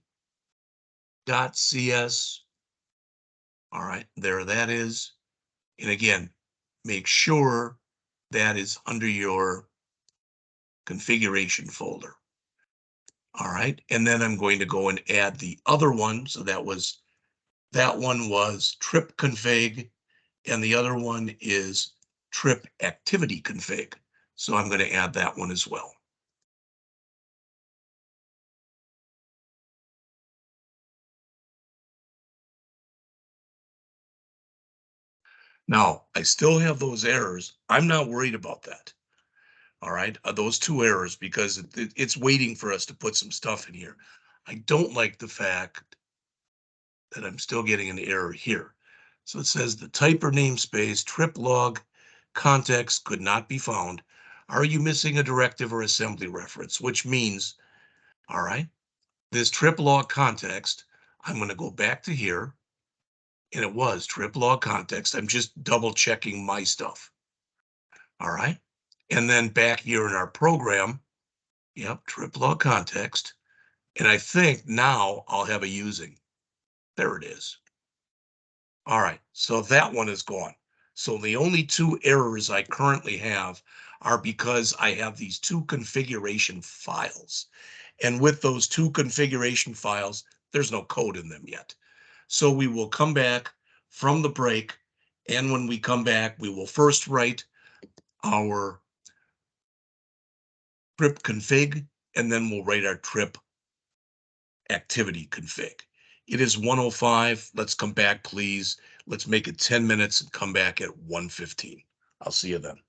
All right, there that is. And again, make sure that is under your configuration folder. All right, and then I'm going to go and add the other one. So that one was trip config, and the other one is trip activity config. So I'm going to add that one as well. Now, I still have those errors. I'm not worried about that. All right, those two errors, because it's waiting for us to put some stuff in here. I don't like the fact that I'm still getting an error here. So it says the type or namespace trip log context could not be found. Are you missing a directive or assembly reference? Which means, all right, this trip log context, I'm going to go back to here, and it was trip log context. I'm just double checking my stuff. All right. And then back here in our program, yep, trip log context. And I think now I'll have a using. There it is. All right, so that one is gone. So the only two errors I currently have are because I have these two configuration files. And with those two configuration files, there's no code in them yet. So we will come back from the break. And when we come back, we will first write our trip config, and then we'll write our trip activity config. It is 1:05. Let's come back, please. Let's make it 10 minutes and come back at 1:15. I'll see you then.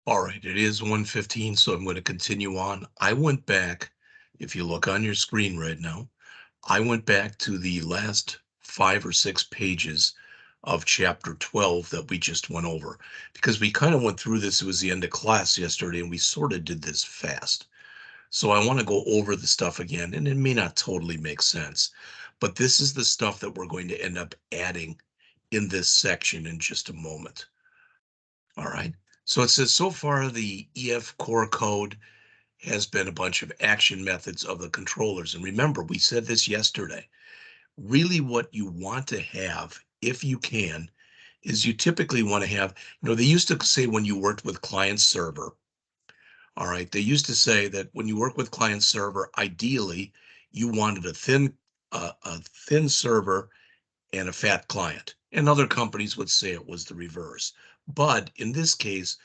All right, it is 1:15, so I'm going to continue on. I went back, if you look on your screen right now, I went back to the last 5 or 6 pages of chapter 12 that we just went over because we kind of went through this. It was the end of class yesterday, and we sort of did this fast. So I want to go over the stuff again, and it may not totally make sense, but this is the stuff that we're going to end up adding in this section in just a moment. All right. So it says so far the EF core code has been a bunch of action methods of the controllers. And remember, we said this yesterday. Really, what you want to have, if you can, is you typically want to have, they used to say when you worked with client server, all right, they used to say that when you work with client server, ideally, you wanted a thin server and a fat client. And other companies would say it was the reverse. But in this case,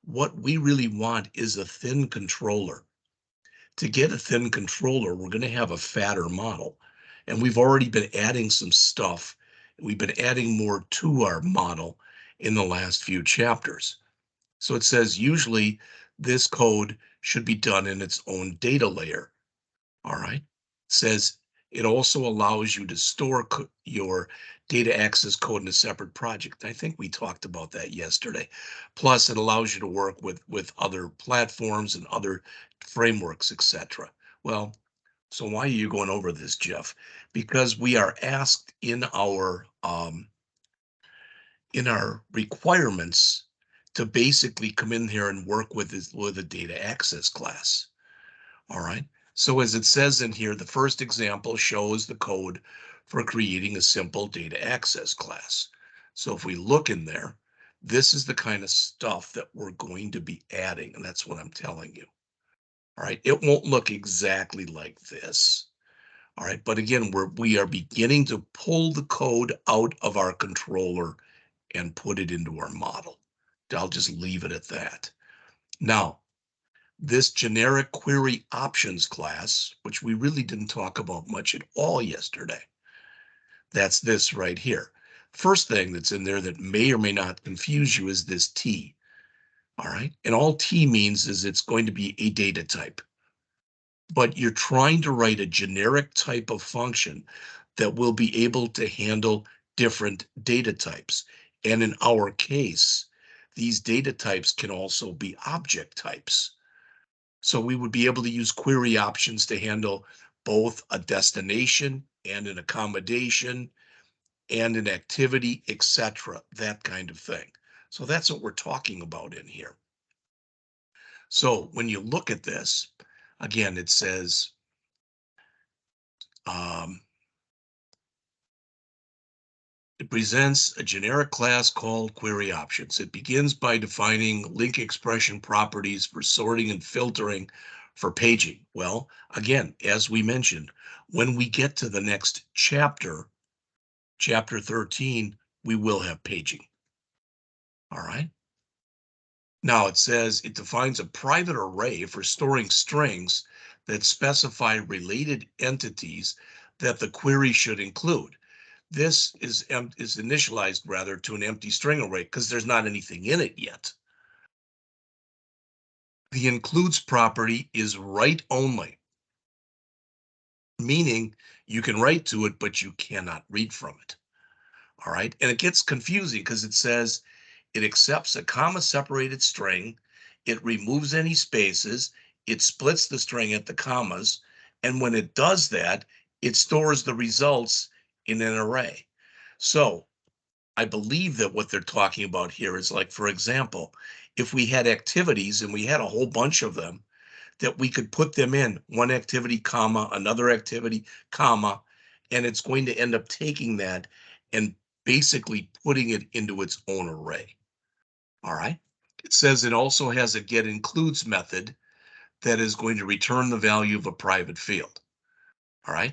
what we really want is a thin controller. To get a thin controller, we're going to have a fatter model. And we've already been adding some stuff. We've been adding more to our model in the last few chapters. So it says usually this code should be done in its own data layer. All right. It says it also allows you to store your data access code in a separate project. I think we talked about that yesterday. Plus, it allows you to work with other platforms and other frameworks, etc. Well, so why are you going over this, Jeff? Because we are asked in our requirements to basically come in here and work with a data access class. All right. So as it says in here, the first example shows the code for creating a simple data access class. So if we look in there, this is the kind of stuff that we're going to be adding, and that's what I'm telling you. All right. It won't look exactly like this. All right. But again, we are beginning to pull the code out of our controller and put it into our model. I'll just leave it at that. Now, this generic query options class, which we really didn't talk about much at all yesterday. That's this right here. First thing that's in there that may or may not confuse you is this T. All right. And all T means is it's going to be a data type. But you're trying to write a generic type of function that will be able to handle different data types. And in our case, these data types can also be object types. So we would be able to use query options to handle both a destination and an accommodation and an activity, etc., that kind of thing. So that's what we're talking about in here. So when you look at this, again, it says, it presents a generic class called query options. It begins by defining link expression properties for sorting and filtering for paging. Well, again, as we mentioned, when we get to the next chapter, chapter 13, we will have paging. All right. Now it says it defines a private array for storing strings that specify related entities that the query should include. This is initialized rather to an empty string array because there's not anything in it yet. The includes property is write only, meaning you can write to it, but you cannot read from it. All right. And it gets confusing because it says it accepts a comma separated string. It removes any spaces. It splits the string at the commas. And when it does that, it stores the results in an array. So I believe that what they're talking about here is like, for example, if we had activities and we had a whole bunch of them, that we could put them in one activity, comma, another activity, comma, and it's going to end up taking that and basically putting it into its own array. All right. It says it also has a get includes method that is going to return the value of a private field. All right.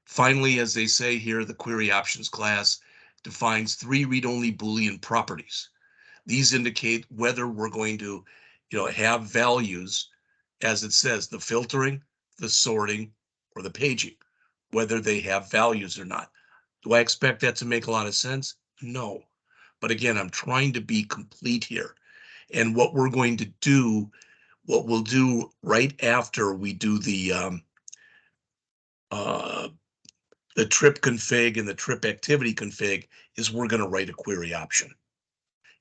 Finally, as they say here, the query options class defines 3 read-only Boolean properties. These indicate whether we're going to, have values, as it says, the filtering, the sorting, or the paging, whether they have values or not. Do I expect that to make a lot of sense? No. But again, I'm trying to be complete here. And what we're going to do, what we'll do right after we do uh, the trip config and the trip activity config is we're going to write a query option.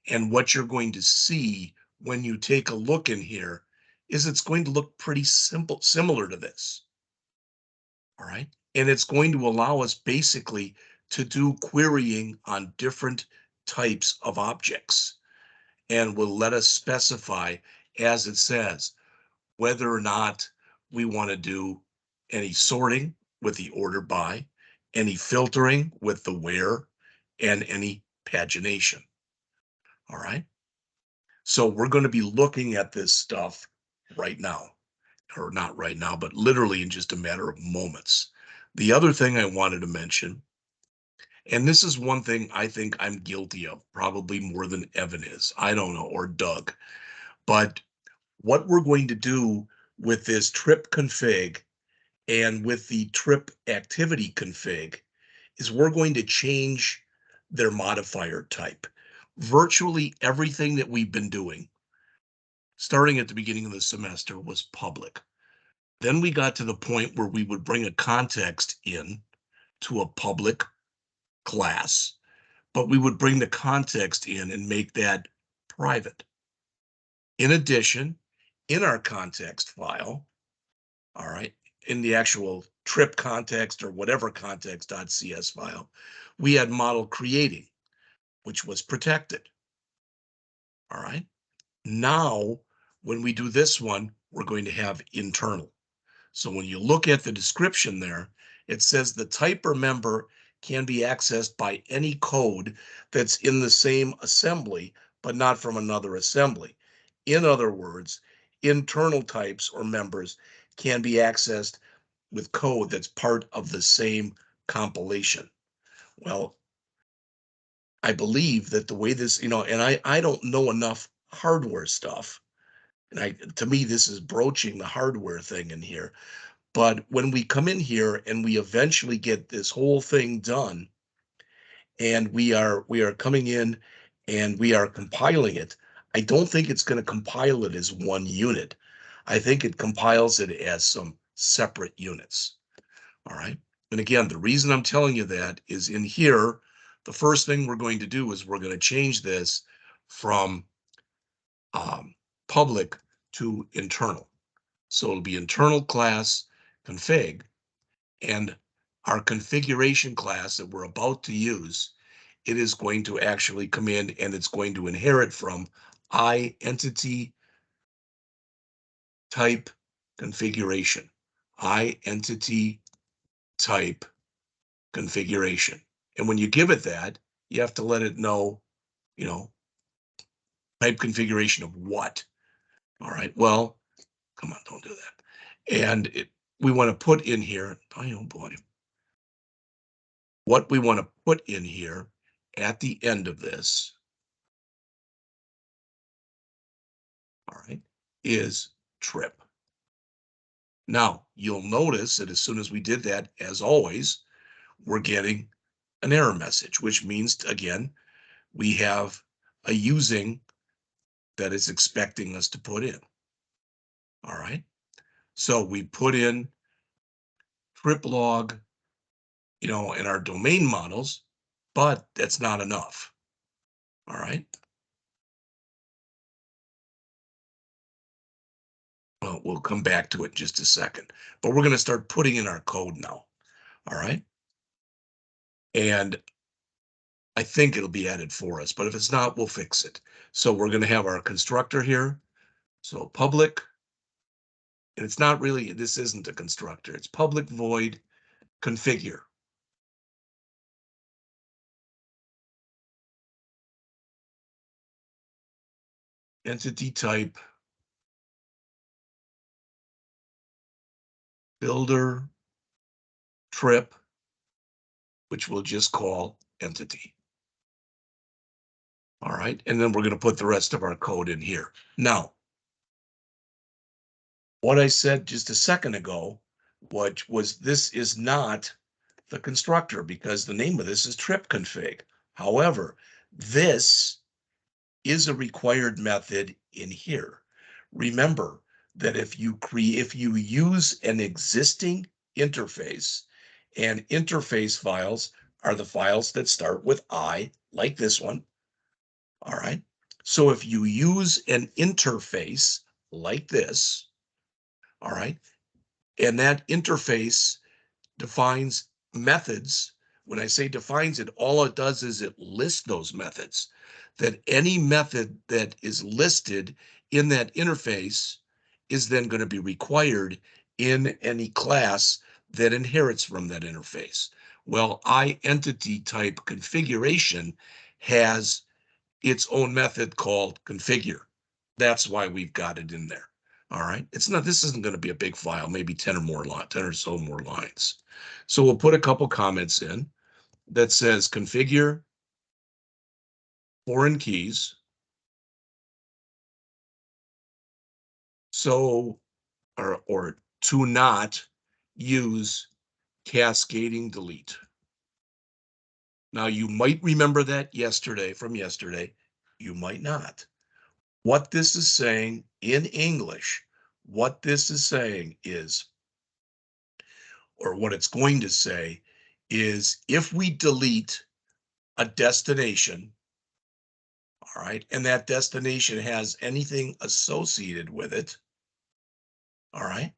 And what you're going to see when you take a look in here is it's going to look pretty simple, similar to this. All right. And it's going to allow us basically to do querying on different types of objects and will let us specify, as it says, whether or not we want to do any sorting with the order by, any filtering with the where, and any pagination. All right. So we're going to be looking at this stuff right now, or not right now, but literally in just a matter of moments. The other thing I wanted to mention, and this is one thing I think I'm guilty of, probably more than Evan is, I don't know, or Doug, but what we're going to do with this trip config and with the trip activity config is we're going to change their modifier type. Virtually everything that we've been doing, starting at the beginning of the semester, was public. Then we got to the point where we would bring a context in to a public class, but we would bring the context in and make that private. In addition, in our context file, all right, in the actual trip context or whatever context.cs file, we had model creating, which was protected. All right. Now, when we do this one, we're going to have internal. So when you look at the description there, it says the type or member can be accessed by any code that's in the same assembly, but not from another assembly. In other words, internal types or members can be accessed with code that's part of the same compilation. Well, I believe that the way this, and I don't know enough hardware stuff. And to me, this is broaching the hardware thing in here. But when we come in here and we eventually get this whole thing done, and we are coming in and we are compiling it, I don't think it's going to compile it as one unit. I think it compiles it as some separate units. All right. And again, the reason I'm telling you that is in here, the first thing we're going to do is we're going to change this from public to internal. So it'll be internal class config, and our configuration class that we're about to use, it is going to actually come in and it's going to inherit from entity type configuration, entity type configuration. And when you give it that, you have to let it know, you know, type configuration of what. All right. Well, come on, don't do that. And we want to put in here, oh boy, what we want to put in here at the end of this, all right, is trip. Now, you'll notice that as soon as we did that, as always, we're getting an error message, which means, again, we have a using that is expecting us to put in. All right. So we put in trip log, in our domain models, but that's not enough. All right. Well, we'll come back to it in just a second, but we're going to start putting in our code now. All right. And I think it'll be added for us, but if it's not, we'll fix it. So we're going to have our constructor here. So public, and it's not really, this isn't a constructor. It's public void configure. Entity type, builder, trip, which we'll just call entity. All right. And then we're going to put the rest of our code in here. Now, what I said just a second ago, which was this is not the constructor because the name of this is trip config. However, this is a required method in here. Remember that if you use an existing interface, and interface files are the files that start with I, like this one. All right. So if you use an interface like this, all right, and that interface defines methods. When I say defines it, all it does is it lists those methods. That any method that is listed in that interface is then going to be required in any class that inherits from that interface. Well, entity type configuration has its own method called configure. That's why we've got it in there. All right. This isn't going to be a big file, maybe 10 or so more lines. So we'll put a couple comments in that says configure foreign keys. So, or to not use cascading delete. Now you might remember that from yesterday. You might not. What this is saying in English, what this is saying is, or what it's going to say is, if we delete a destination, all right, and that destination has anything associated with it, all right,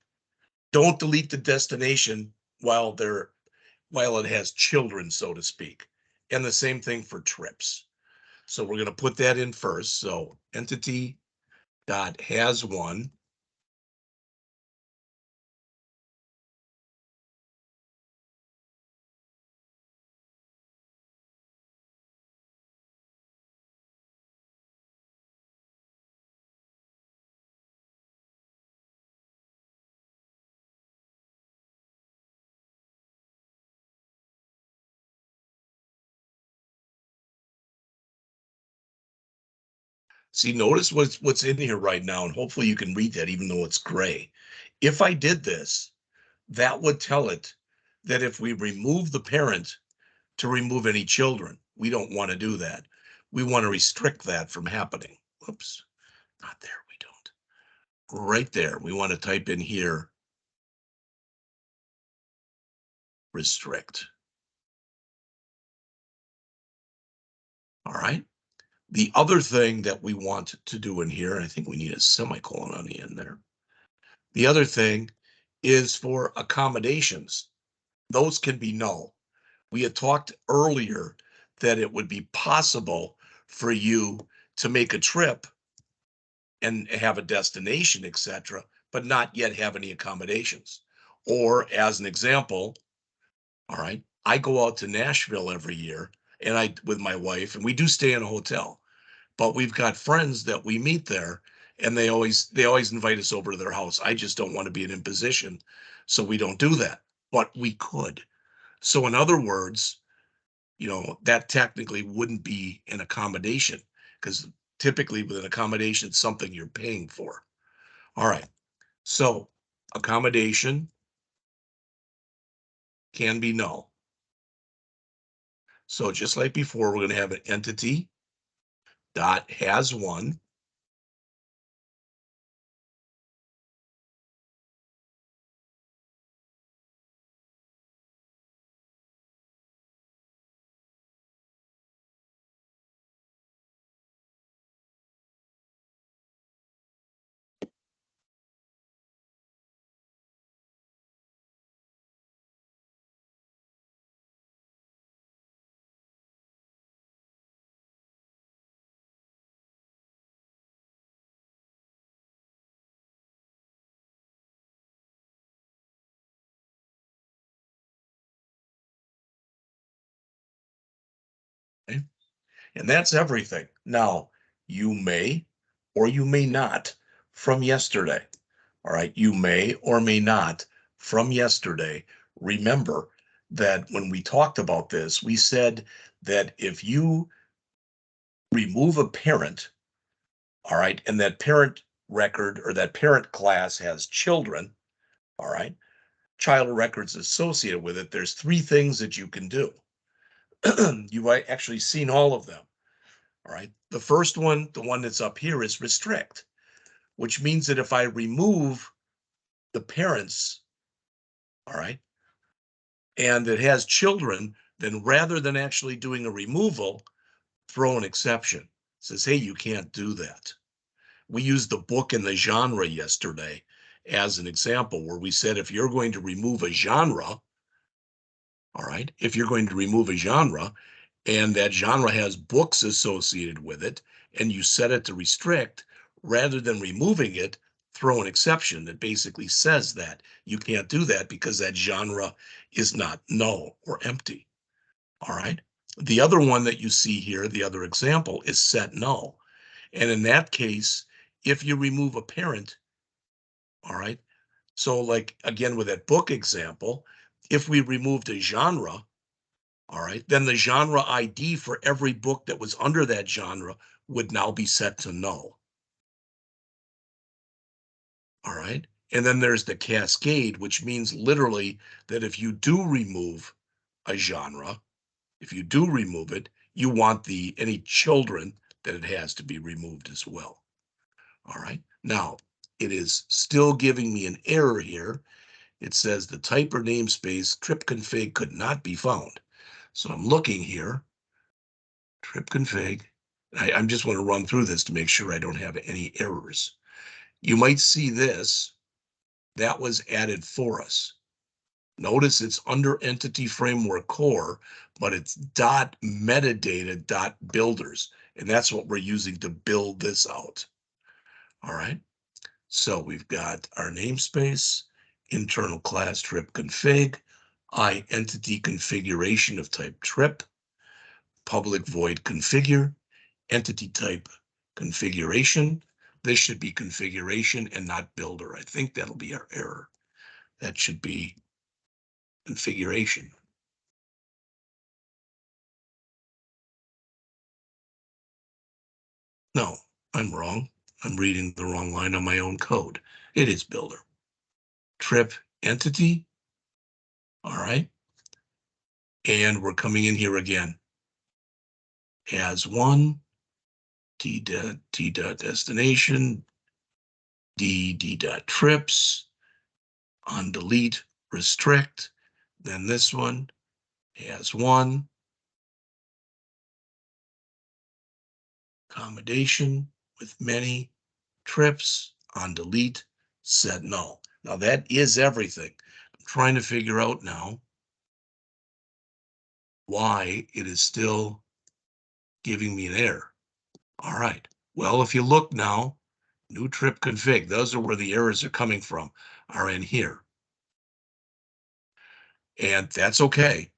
don't delete the destination while it has children, so to speak. And the same thing for trips. So we're going to put that in first. So entity dot has one. See, notice what's in here right now, and hopefully you can read that even though it's gray. If I did this, that would tell it that if we remove the parent, to remove any children. We don't want to do that. We want to restrict that from happening. Whoops, not there, we don't. Right there, we want to type in here, restrict. All right. The other thing that we want to do in here, and I think we need a semicolon on the end there. The other thing is for accommodations. Those can be null. We had talked earlier that it would be possible for you to make a trip and have a destination, etc., but not yet have any accommodations. Or as an example, all right, I go out to Nashville every year with my wife, and we do stay in a hotel, but we've got friends that we meet there, and they always invite us over to their house. I just don't want to be an imposition, so we don't do that, but we could. So in other words, that technically wouldn't be an accommodation, because typically with an accommodation, it's something you're paying for. All right. So accommodation can be null. So just like before, we're going to have an entity dot has one. Okay? And that's everything. Now, you may or you may not from yesterday. All right. You may or may not from yesterday remember that when we talked about this, we said that if you remove a parent, all right, and that parent record or that parent class has children, all right, child records associated with it, there's three things that you can do. You've actually seen all of them. All right. The first one, the one that's up here, is restrict, which means that if I remove the parents, all right, and it has children, then rather than actually doing a removal, throw an exception. It says, hey, you can't do that. We used the book and the genre yesterday as an example where we said if you're going to remove a genre, all right, if you're going to remove a genre and that genre has books associated with it and you set it to restrict, rather than removing it, throw an exception that basically says that you can't do that because that genre is not null or empty. All right. The other one that you see here, the other example, is set null. And in that case, if you remove a parent, all right, so like again with that book example, if we removed a genre, all right, then the genre ID for every book that was under that genre would now be set to null. All right. And then there's the cascade, which means literally that if you do remove a genre, if you do remove it, you want any children that it has to be removed as well. All right. Now, it is still giving me an error here. It says the type or namespace trip config could not be found. So I'm looking here, trip config. I'm just want to run through this to make sure I don't have any errors. You might see this. That was added for us. Notice it's under Entity Framework Core, but it's .metadata.builders, and that's what we're using to build this out. All right. So we've got our namespace, internal class trip config, entity configuration of type trip, public void configure, entity type configuration. This should be configuration and not builder. I think that'll be our error. That should be configuration. No, I'm wrong. I'm reading the wrong line on my own code. It is builder. Trip entity. All right. And we're coming in here again as one, t dot destination, d dot trips, on delete, restrict, then this one as one, accommodation with many trips, on delete, set null. Now that is everything. I'm trying to figure out now why it is still giving me an error. All right. Well, if you look now, new trip config, those are where the errors are coming from, are in here. And that's okay.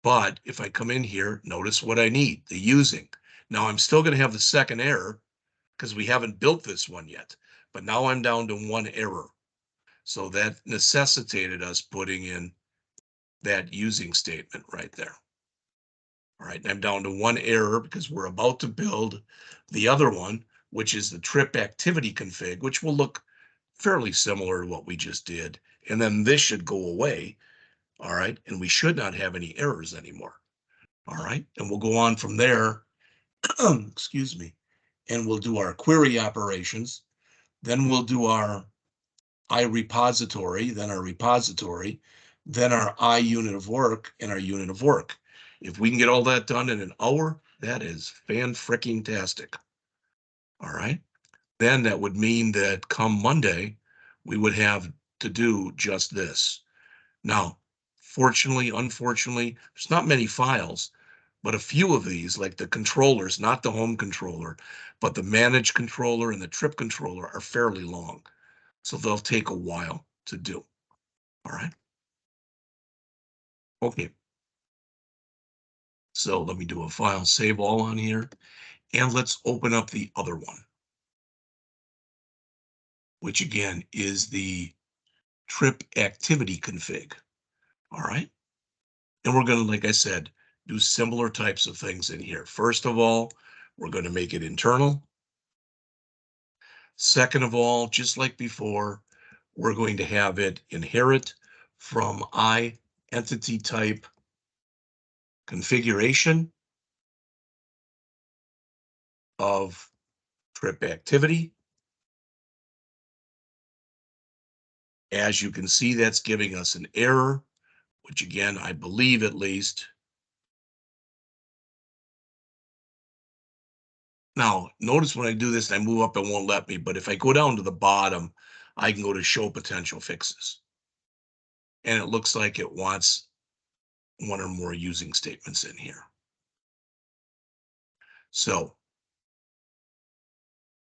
But if I come in here, notice what I need, the using. Now I'm still going to have the second error because we haven't built this one yet. But now I'm down to one error. So that necessitated us putting in that using statement right there. All right, I'm down to one error because we're about to build the other one, which is the trip activity config, which will look fairly similar to what we just did. And then this should go away. All right, and we should not have any errors anymore. All right, and we'll go on from there. Excuse me. And we'll do our query operations. Then we'll do our iRepository, then our repository, then our iUnit of work and our unit of work. If we can get all that done in an hour, that is fan-fricking-tastic. All right. Then that would mean that come Monday, we would have to do just this. Now, fortunately, unfortunately, there's not many files, but a few of these, like the controllers, not the home controller, but the manage controller and the trip controller are fairly long. So they'll take a while to do. All right. Okay. So let me do a file save all on here. And let's open up the other one, which again is the trip activity config. All right. And we're going to, like I said, do similar types of things in here. First of all, we're going to make it internal. Second of all, just like before, we're going to have it inherit from entity type configuration. of trip activity. As you can see, that's giving us an error, which again, I believe at least. Now, notice when I do this and I move up, it won't let me, but if I go down to the bottom, I can go to show potential fixes. And it looks like it wants one or more using statements in here. So it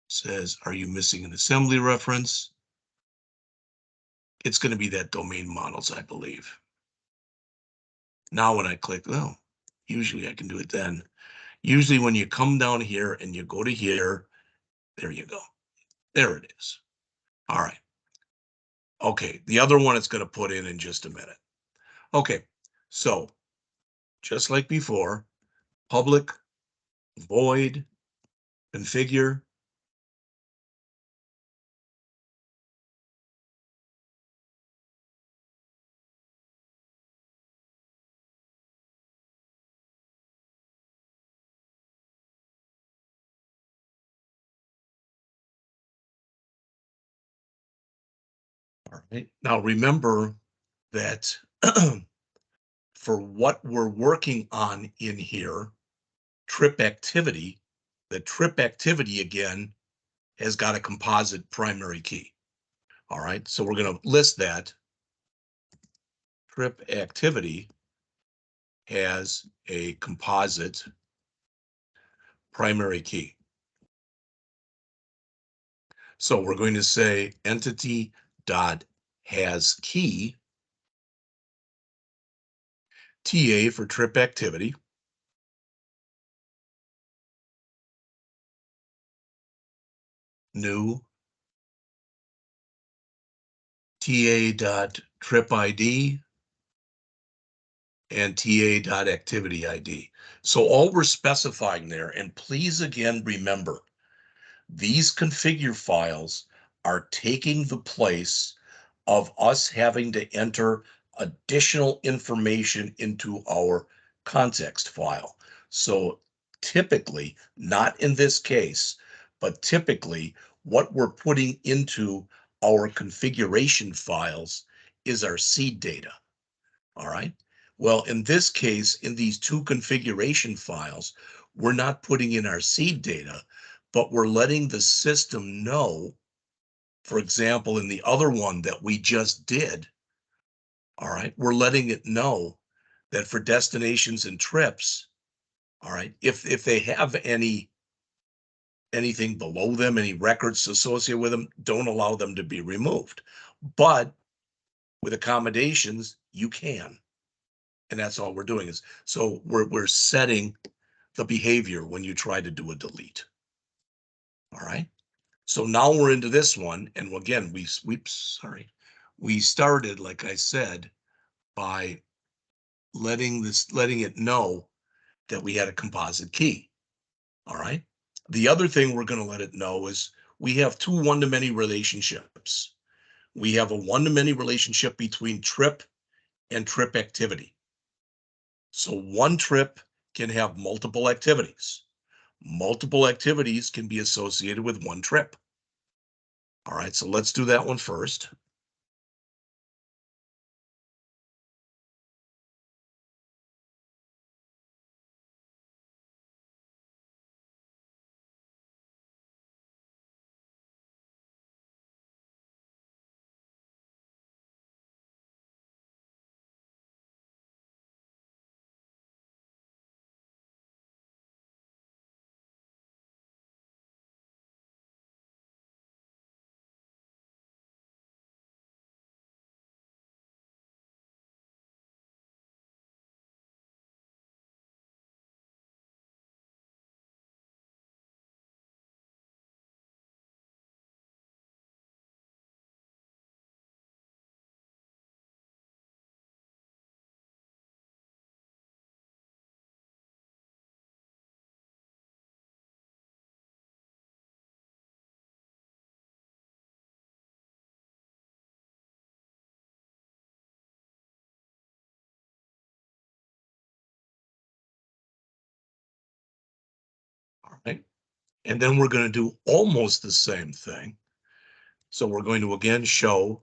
says, are you missing an assembly reference? It's going to be that domain models, I believe. Now, when I click, oh, usually I can do it then. Usually when you come down here and you go to here, there you go. There it is. All right. Okay, the other one it's going to put in just a minute. Okay, so just like before, public void configure. All right. Now remember that for what we're working on in here, trip activity, the trip activity again has got a composite primary key. All right, so we're going to list that. Trip activity has a composite primary key. So we're going to say entity dot has key, TA for trip activity, new TA dot trip ID, and TA dot activity ID. So all we're specifying there, and please again remember, these configure files are taking the place of us having to enter additional information into our context file. So typically, not in this case, but typically what we're putting into our configuration files is our seed data. All right. Well, in this case, in these two configuration files, we're not putting in our seed data, but we're letting the system know, for example, in the other one that we just did, all right, we're letting it know that for destinations and trips, all right, if they have anything below them, any records associated with them, don't allow them to be removed. But with accommodations, you can. And that's all we're doing is, so we're setting the behavior when you try to do a delete. All right. So now we're into this one. And again, we started, like I said, by letting it know that we had a composite key. All right. The other thing we're going to let it know is we have two one-to-many relationships. We have a one-to-many relationship between trip and trip activity. So one trip can have multiple activities. Multiple activities can be associated with one trip. All right, so let's do that one first. All right. And then we're going to do almost the same thing. So we're going to again show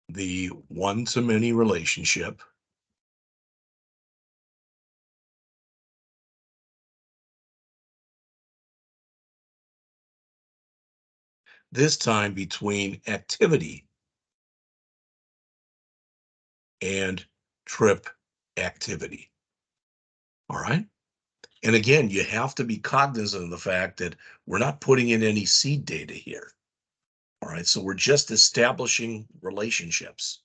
the one-to-many relationship. This time between activity and trip activity. All right. And again, you have to be cognizant of the fact that we're not putting in any seed data here. All right. So we're just establishing relationships.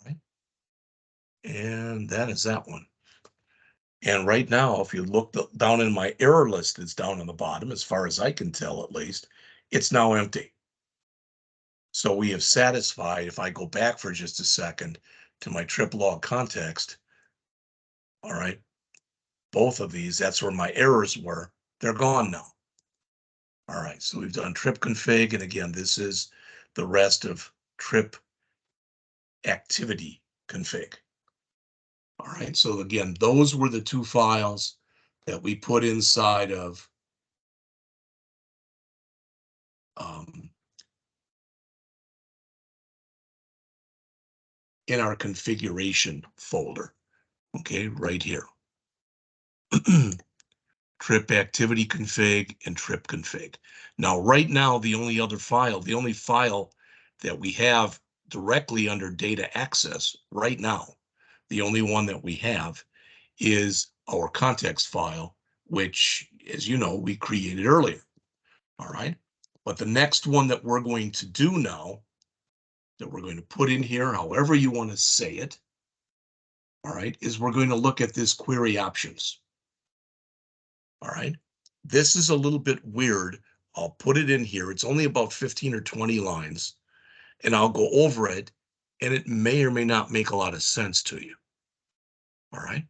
Right? And that is that one. And right now, if you look down in my error list, it's down on the bottom, as far as I can tell, at least, it's now empty. So we have satisfied, if I go back for just a second to my trip log context, all right, both of these, that's where my errors were. They're gone now. All right, so we've done trip config, and again, this is the rest of trip activity config. All right, so again, those were the two files that we put inside of in our configuration folder. Okay, right here. Trip activity config and trip config. Now, right now, the only file that we have directly under data access right now, the only one that we have is our context file, which, as you know, we created earlier. All right. But the next one that we're going to do now, that we're going to put in here, however you want to say it, all right, is we're going to look at this query options. All right. This is a little bit weird. I'll put it in here. It's only about 15 or 20 lines, and I'll go over it, and it may or may not make a lot of sense to you. All right.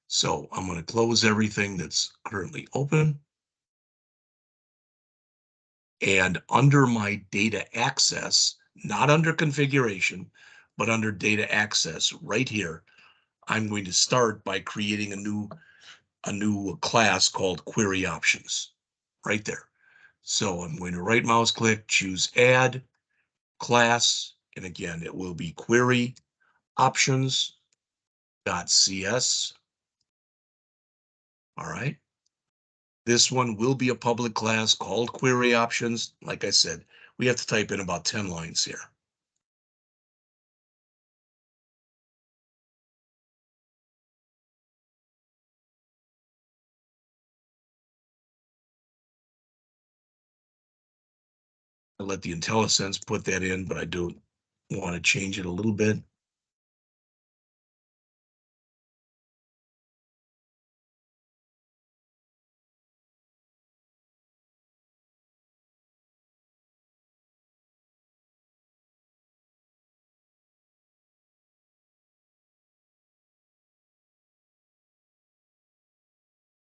So I'm going to close everything that's currently open. And under my data access, not under configuration, but under data access right here, I'm going to start by creating a new class called query options right there. So I'm going to right mouse click, choose add class, and again, it will be query options.cs. All right. This one will be a public class called query options. Like I said, we have to type in about 10 lines here. I let the IntelliSense put that in, but I do want to change it a little bit.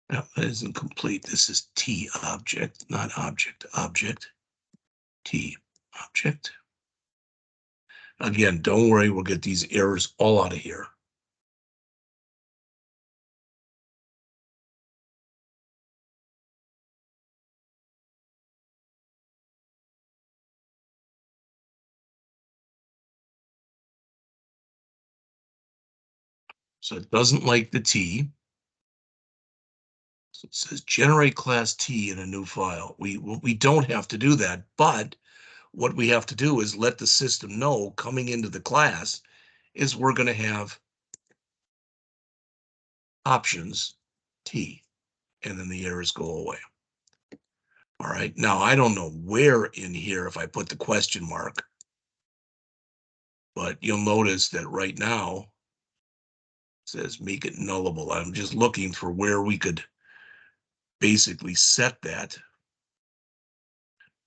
No, that isn't complete. This is T object, not object. Object, T object. Again, don't worry, we'll get these errors all out of here. So it doesn't like the T. So it says generate class T in a new file. We don't have to do that, but what we have to do is let the system know coming into the class is we're going to have options T, and then the errors go away. All right, now I don't know where in here if I put the question mark, but you'll notice that right now it says make it nullable. I'm just looking for where we could basically set that.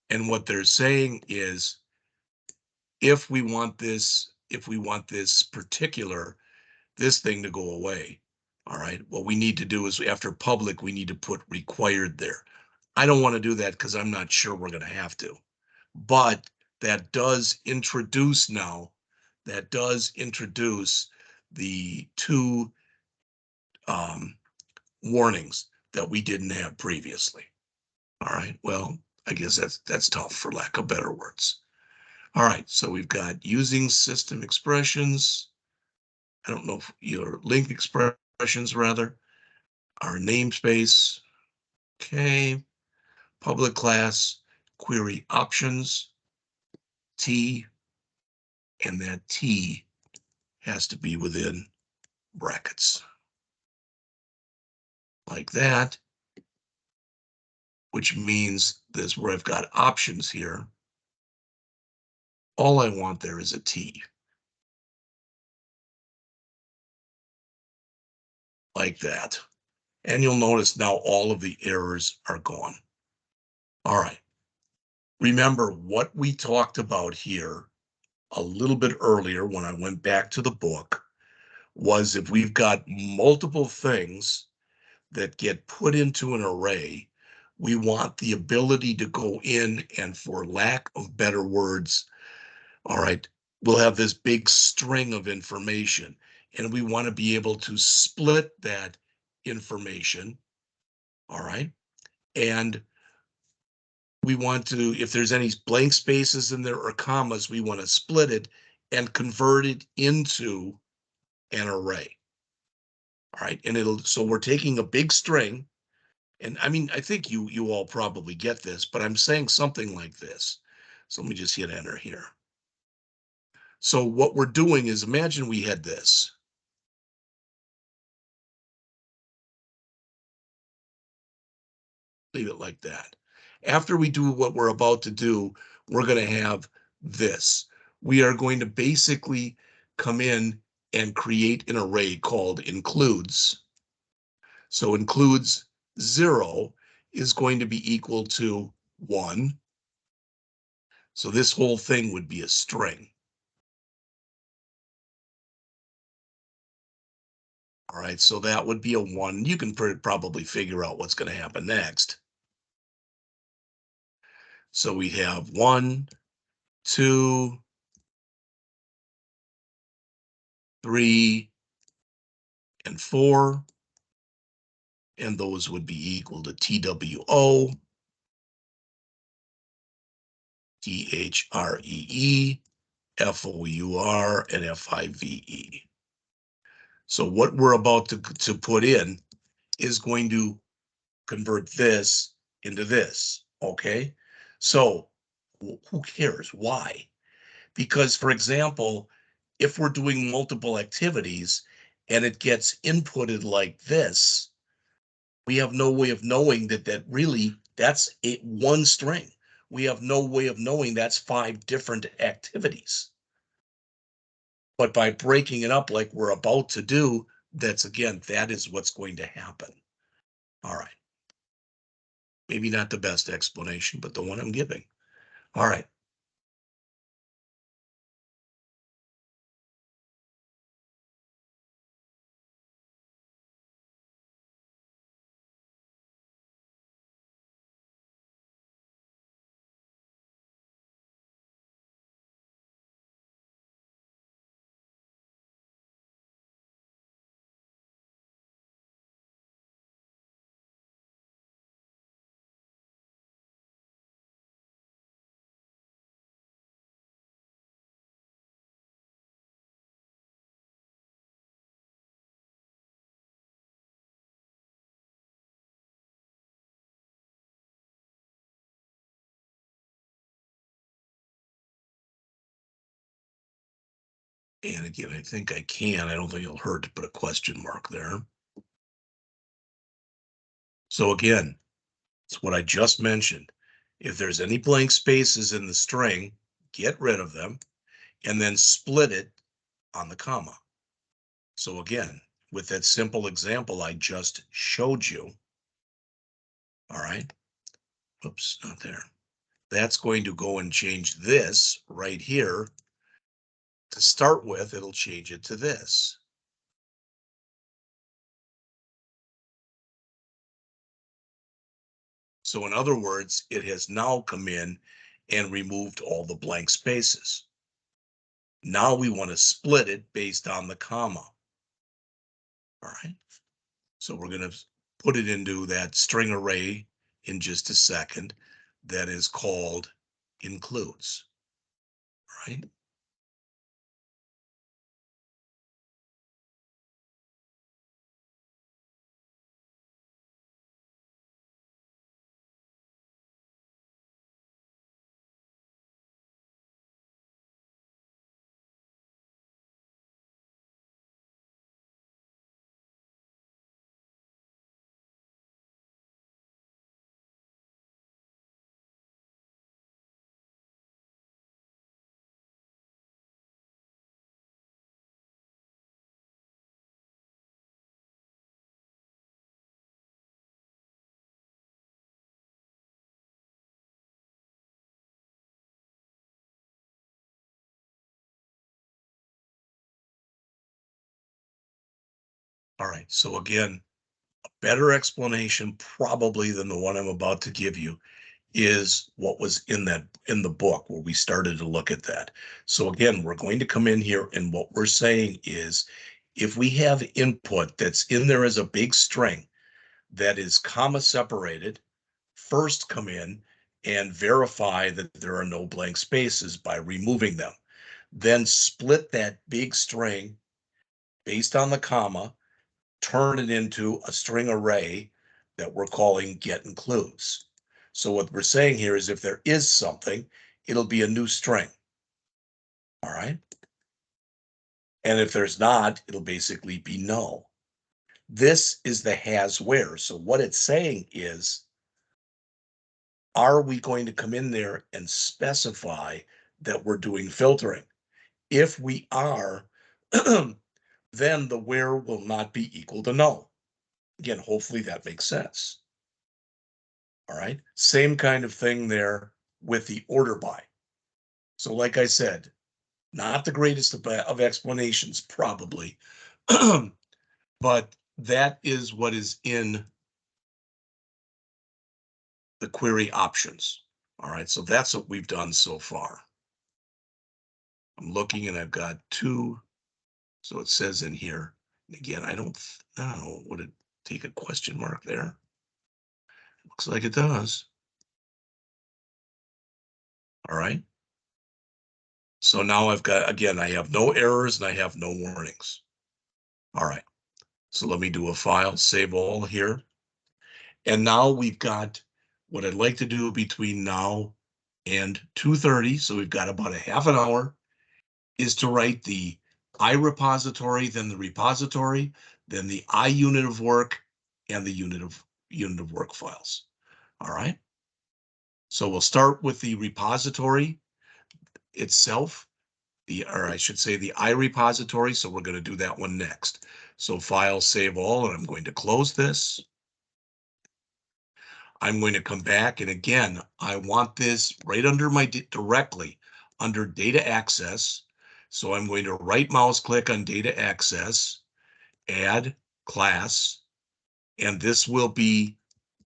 And what they're saying is if we want this particular, this thing to go away, all right, what we need to do is after public, we need to put required there. I don't want to do that because I'm not sure we're going to have to. But that does introduce now, that does introduce the two warnings that we didn't have previously. All right, well, I guess that's tough for lack of better words. All right, so we've got using system expressions. I don't know if your link expressions rather, our namespace. Okay, public class, query options, T, and that T has to be within brackets. Like that, which means this where I've got options here. All I want there is a T. Like that. And you'll notice now all of the errors are gone. All right. Remember what we talked about here a little bit earlier when I went back to the book was if we've got multiple things that get put into an array, we want the ability to go in and, for lack of better words, all right, we'll have this big string of information and we want to be able to split that information, all right, and we want to, if there's any blank spaces in there or commas, we want to split it and convert it into an array. All right, and so we're taking a big string, and I mean, I think you all probably get this, but I'm saying something like this. So let me just hit enter here. So what we're doing is, imagine we had this. Leave it like that. After we do what we're about to do, we're going to have this. We are going to basically come in and create an array called includes. So includes 0 is going to be equal to 1. So this whole thing would be a string. All right, so that would be a 1. You can probably figure out what's going to happen next. So we have 1, 2, 3, and 4. And those would be equal to TWO, THREE, FOUR, and FIVE. So what we're about to put in is going to convert this into this, okay? So who cares? Why? Because, for example, if we're doing multiple activities and it gets inputted like this, we have no way of knowing that really that's one string. We have no way of knowing that's 5 different activities. But by breaking it up like we're about to do, that is what's going to happen. All right. Maybe not the best explanation, but the one I'm giving. All right. And again, I think I can. I don't think it'll hurt to put a question mark there. So again, it's what I just mentioned. If there's any blank spaces in the string, get rid of them and then split it on the comma. So again, with that simple example I just showed you, all right, oops, not there. That's going to go and change this right here. To start with, it'll change it to this. So in other words, it has now come in and removed all the blank spaces. Now we want to split it based on the comma. All right. So we're going to put it into that string array in just a second that is called includes. All right. All right. So again, a better explanation probably than the one I'm about to give you is what was in the book where we started to look at that. So again, we're going to come in here and what we're saying is if we have input that's in there as a big string that is comma separated, first come in and verify that there are no blank spaces by removing them. Then split that big string based on the comma, turn it into a string array that we're calling get includes. So what we're saying here is if there is something, it'll be a new string. All right. And if there's not, it'll basically be null. This is the has where. So what it's saying is, are we going to come in there and specify that we're doing filtering? If we are, then the where will not be equal to null. Again, hopefully that makes sense. All right. Same kind of thing there with the order by. So like I said, not the greatest of explanations, probably, but that is what is in the query options. All right, so that's what we've done so far. I'm looking and I've got two. So it says in here, again, I don't know, would it take a question mark there? Looks like it does. All right. So now I've got, again, I have no errors and I have no warnings. All right. So let me do a file, save all here. And now we've got what I'd like to do between now and 2:30. So we've got about a half an hour is to write the I repository, then the repository, then the I unit of work and the unit of work files. All right. So we'll start with the repository itself, or I should say the I repository. So we're going to do that one next. So file, save all, and I'm going to close this. I'm going to come back and again, I want this right under my directly under data access. So I'm going to right mouse click on data access, add class, and this will be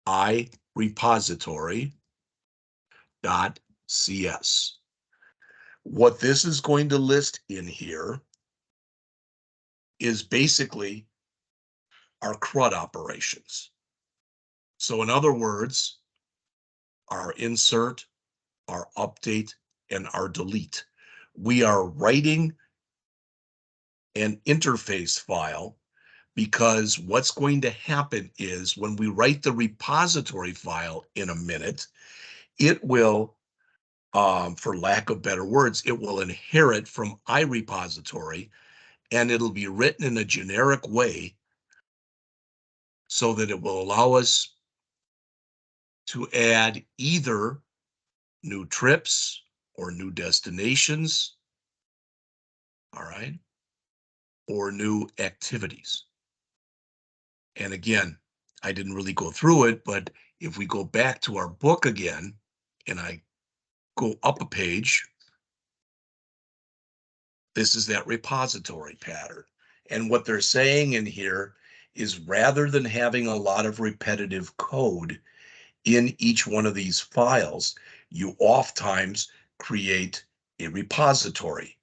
I repository.cs. What this is going to list in here is basically our CRUD operations. So in other words, our insert, our update, and our delete. We are writing an interface file because what's going to happen is when we write the repository file in a minute, it will, for lack of better words, it will inherit from iRepository and it'll be written in a generic way so that it will allow us to add either new trips or new destinations, all right, or new activities. And again, I didn't really go through it, but if we go back to our book again and I go up a page, this is that repository pattern. And what they're saying in here is rather than having a lot of repetitive code in each one of these files, you oftentimes create a repository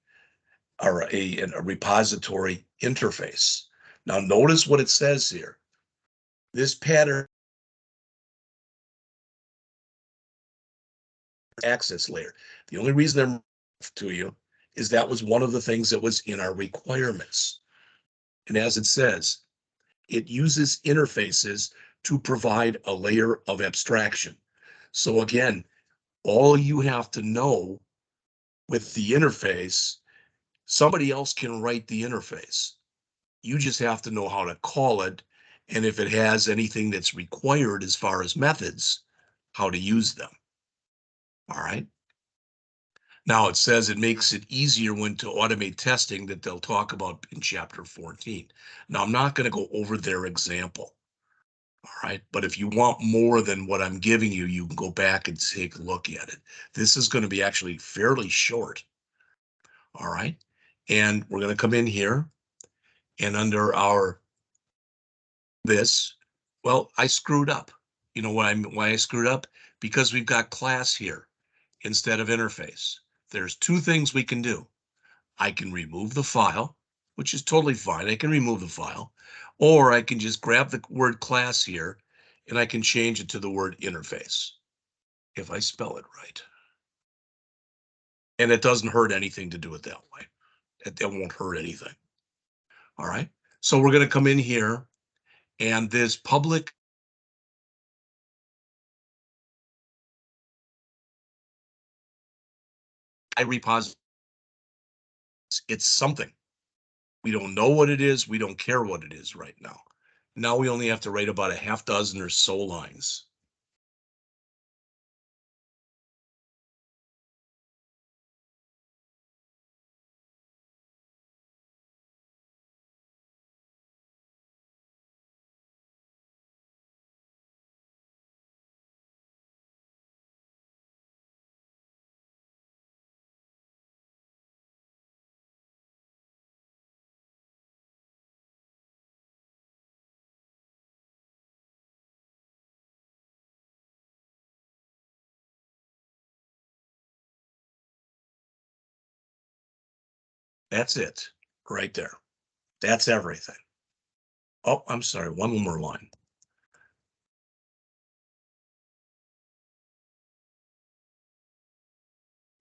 or a repository interface. Now, notice what it says here. This pattern access layer. The only reason I'm to you is that was one of the things that was in our requirements. And as it says, it uses interfaces to provide a layer of abstraction. So again, all you have to know with the interface, somebody else can write the interface. You just have to know how to call it, and if it has anything that's required as far as methods, how to use them. All right. Now it says it makes it easier when to automate testing that they'll talk about in chapter 14. Now I'm not going to go over their example. All right. But if you want more than what I'm giving you, you can go back and take a look at it. This is going to be actually fairly short. All right. And we're going to come in here and under our this, well, I screwed up. You know why I screwed up? Because we've got class here instead of interface. There's two things we can do. I can remove the file, which is totally fine. I can remove the file, or I can just grab the word class here and I can change it to the word interface if I spell it right. And it doesn't hurt anything to do it that way. It won't hurt anything. All right. So we're going to come in here and this public repository, it's something. We don't know what it is. We don't care what it is right now. Now we only have to write about a half dozen or so lines. That's it right there. That's everything. Oh, I'm sorry. One more line.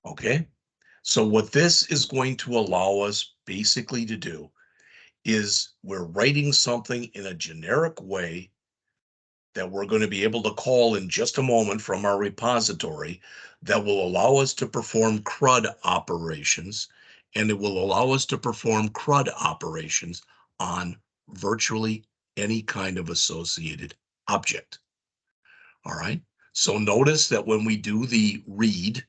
Okay. So what this is going to allow us basically to do is we're writing something in a generic way that we're going to be able to call in just a moment from our repository that will allow us to perform CRUD operations, and it will allow us to perform CRUD operations on virtually any kind of associated object. All right. So notice that when we do the read,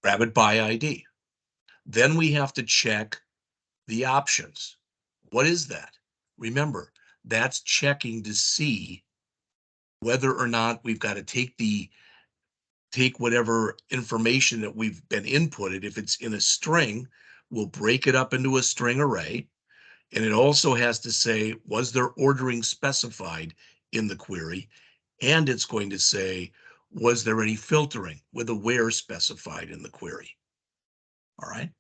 grab it by ID, then we have to check the options. What is that? Remember, that's checking to see whether or not we've got to take whatever information that we've been inputted. If it's in a string, we'll break it up into a string array. And it also has to say, was there ordering specified in the query? And it's going to say, was there any filtering with a where specified in the query? All right.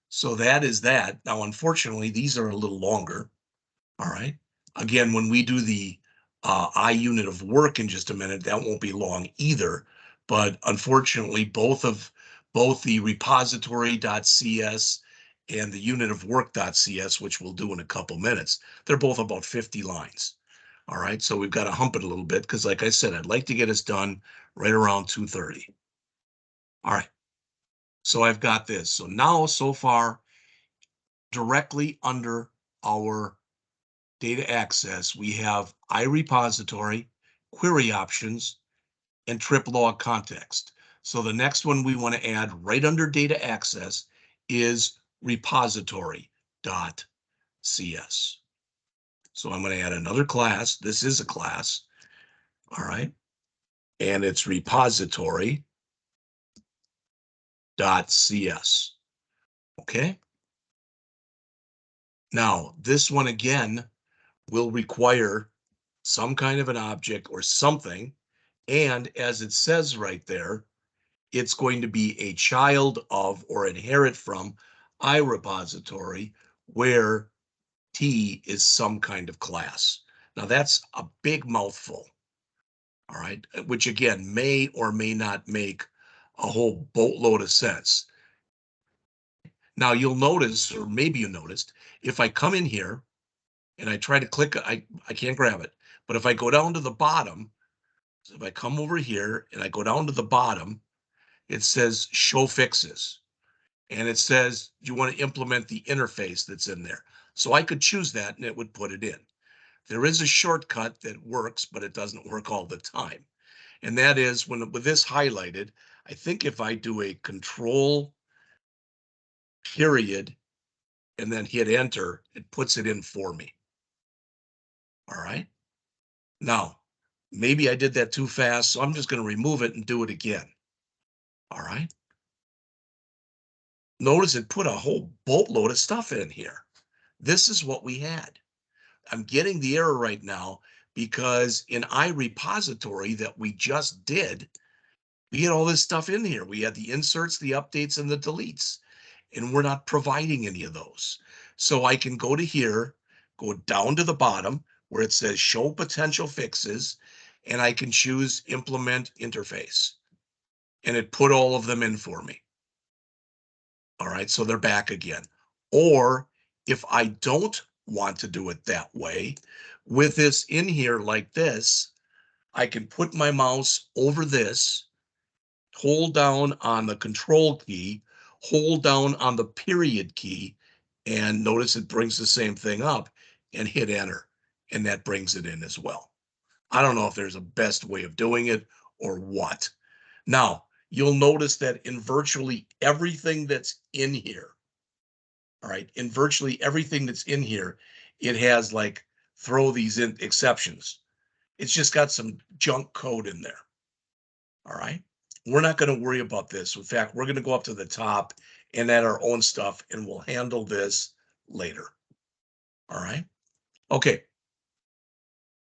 So that is that. Now, unfortunately, these are a little longer. All right. Again, when we do the I unit of work in just a minute, that won't be long either. But unfortunately, both the repository.cs and the unit of work.cs, which we'll do in a couple minutes, they're both about 50 lines. All right. So we've got to hump it a little bit because, like I said, I'd like to get us done right around 2:30. All right. So I've got this. So now, so far, directly under our data access, we have iRepository, query options, and trip log context. So the next one we want to add right under data access is repository.cs. So I'm going to add another class. This is a class. All right. And it's repository.cs. Okay. Now, this one again will require some kind of an object or something. And as it says right there, it's going to be a child of or inherit from iRepository, where T is some kind of class. Now that's a big mouthful, all right, which again may or may not make a whole boatload of sense. Now you'll notice, or maybe you noticed, if I come in here and I try to click, I can't grab it. But if I go down to the bottom, so if I come over here and I go down to the bottom, it says show fixes. And it says you want to implement the interface that's in there. So I could choose that and it would put it in. There is a shortcut that works, but it doesn't work all the time. And that is when with this highlighted, I think if I do a control period and then hit enter, it puts it in for me. All right. Now, maybe I did that too fast, so I'm just going to remove it and do it again. All right. Notice it put a whole boatload of stuff in here. This is what we had. I'm getting the error right now because in iRepository that we just did, we had all this stuff in here. We had the inserts, the updates, and the deletes, and we're not providing any of those. So I can go to here, go down to the bottom where it says show potential fixes, and I can choose implement interface. And it put all of them in for me. All right, so they're back again. Or if I don't want to do it that way, with this in here like this, I can put my mouse over this, hold down on the control key, hold down on the period key, and notice it brings the same thing up, and hit enter, and that brings it in as well. I don't know if there's a best way of doing it or what. Now, you'll notice that in virtually everything that's in here, all right, in virtually everything that's in here, it has like throw these in exceptions. It's just got some junk code in there. All right. We're not going to worry about this. In fact, we're going to go up to the top and add our own stuff, and we'll handle this later. All right. Okay.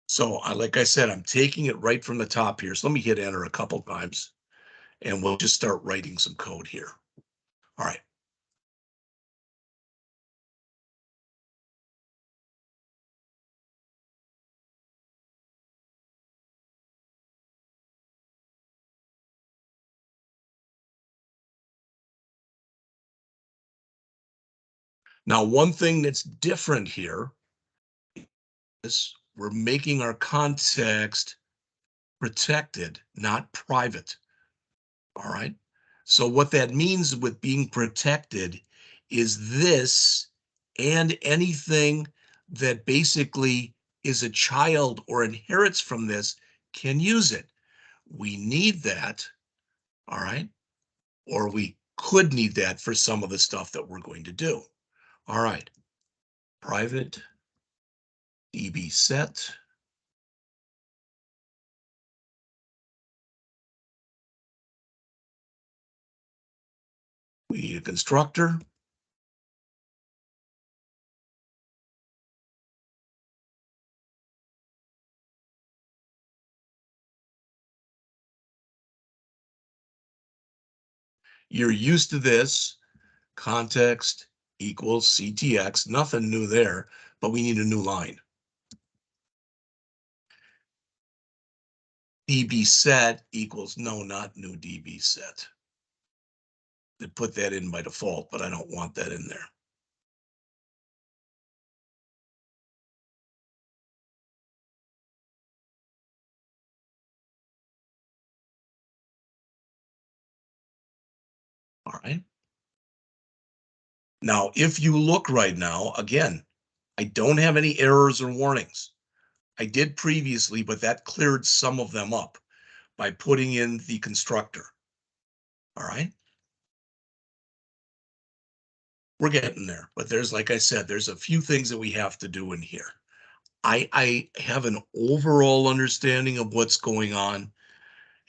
So like I said, I'm taking it right from the top here. So let me hit enter a couple times and we'll just start writing some code here. All right. Now, one thing that's different here is we're making our context protected, not private. All right. So what that means with being protected is this and anything that basically is a child or inherits from this can use it. We need that. All right. Or we could need that for some of the stuff that we're going to do. All right. Private DB set. We need a constructor. You're used to this. Context equals CTX. Nothing new there, but we need a new line. DB set equals no, not new DB set. They put that in by default, but I don't want that in there. All right. Now, if you look right now, again, I don't have any errors or warnings. I did previously, but that cleared some of them up by putting in the constructor. All right. We're getting there, but there's, like I said, there's a few things that we have to do in here. I have an overall understanding of what's going on,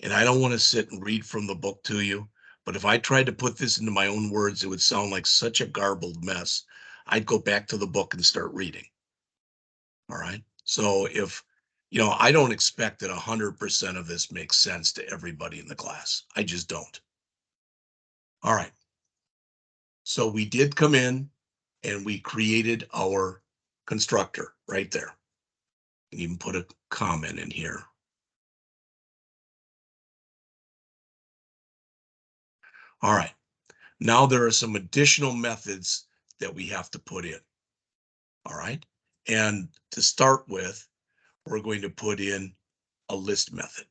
and I don't want to sit and read from the book to you. But if I tried to put this into my own words, it would sound like such a garbled mess. I'd go back to the book and start reading. All right. So I don't expect that 100% of this makes sense to everybody in the class. I just don't. All right. So we did come in and we created our constructor right there. You can even put a comment in here. All right. Now there are some additional methods that we have to put in. All right. And to start with, we're going to put in a list method.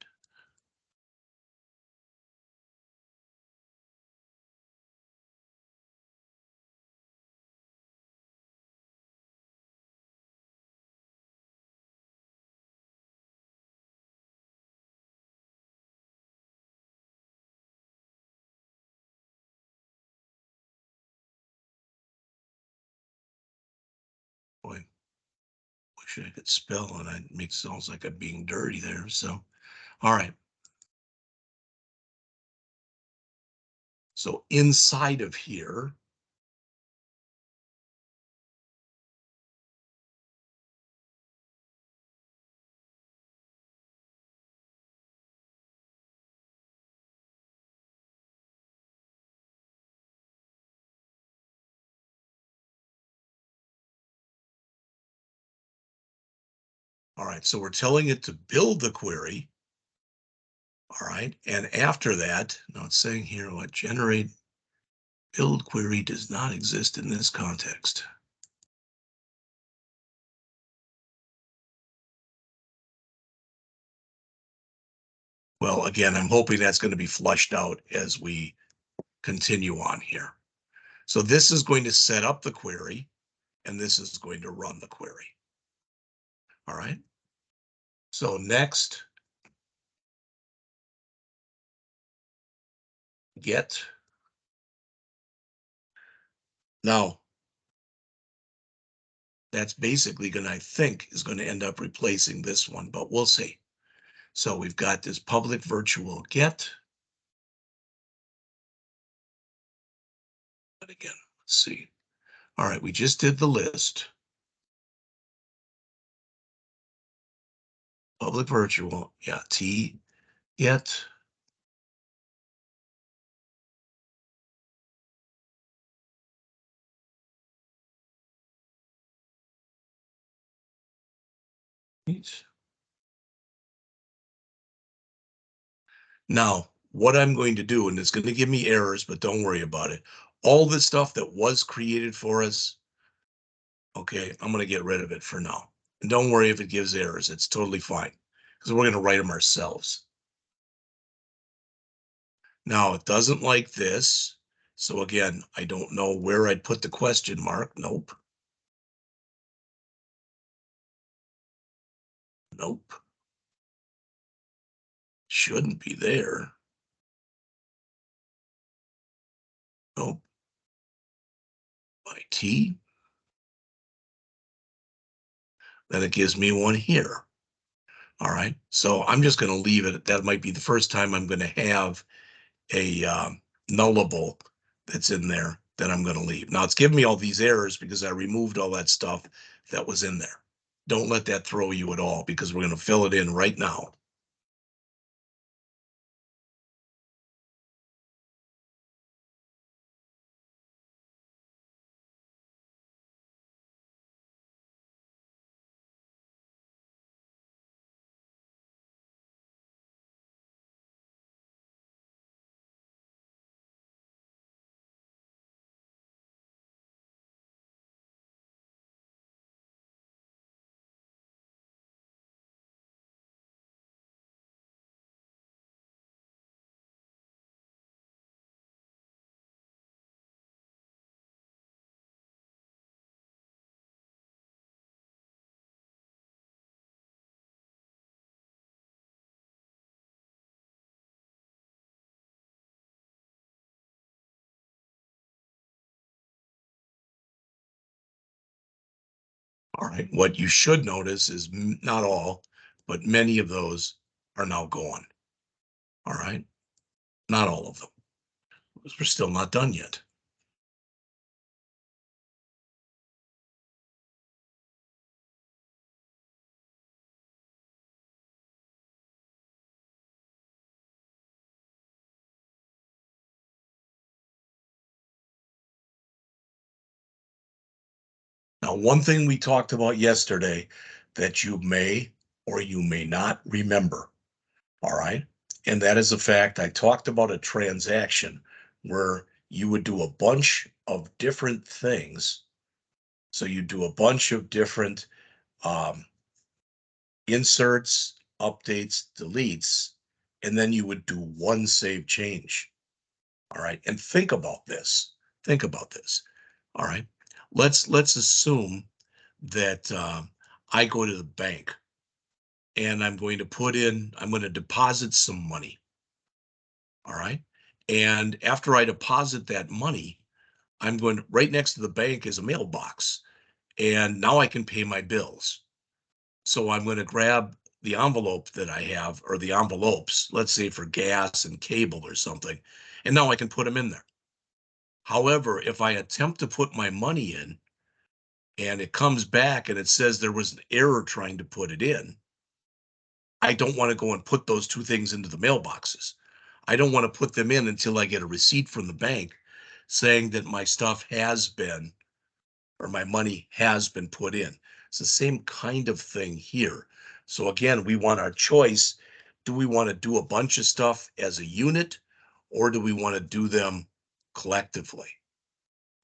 Boy, wish I could spell and it makes it sounds like I'm being dirty there. So, all right. So inside of here, all right. So we're telling it to build the query. All right. And after that, now it's saying here what generate build query does not exist in this context. Well, again, I'm hoping that's going to be flushed out as we continue on here. So this is going to set up the query, and this is going to run the query. All right. So next, get. Now, that's basically going to, I think, is going to end up replacing this one, but we'll see. So we've got this public virtual get. But again, let's see. All right, we just did the list. Public virtual, yeah, T get. Now, what I'm going to do, and it's going to give me errors, but don't worry about it. All the stuff that was created for us, okay, I'm going to get rid of it for now. And don't worry if it gives errors. It's totally fine because we're going to write them ourselves. Now, it doesn't like this. So again, I don't know where I'd put the question mark. Nope. Nope. Shouldn't be there. Nope. IT. Then it gives me one here. All right. So I'm just going to leave it. That might be the first time I'm going to have a nullable that's in there that I'm going to leave. Now it's giving me all these errors because I removed all that stuff that was in there. Don't let that throw you at all because we're going to fill it in right now. All right. What you should notice is not all, but many of those are now gone. All right. Not all of them, because we're still not done yet. Now, one thing we talked about yesterday that you may or you may not remember. All right. And that is the fact I talked about a transaction where you would do a bunch of different things. So you do a bunch of different um, inserts, updates, deletes, and then you would do one save change. All right. And think about this. Think about this. All right. Let's assume that I go to the bank and I'm going to deposit some money. All right. And after I deposit that money, I'm going to, right next to the bank is a mailbox. And now I can pay my bills. So I'm going to grab the envelope that I have, or the envelopes, let's say for gas and cable or something. And now I can put them in there. However, if I attempt to put my money in and it comes back and it says there was an error trying to put it in, I don't want to go and put those two things into the mailboxes. I don't want to put them in until I get a receipt from the bank saying that my stuff has been, or my money has been put in. It's the same kind of thing here. So again, we want our choice. Do we want to do a bunch of stuff as a unit, or do we want to do them collectively?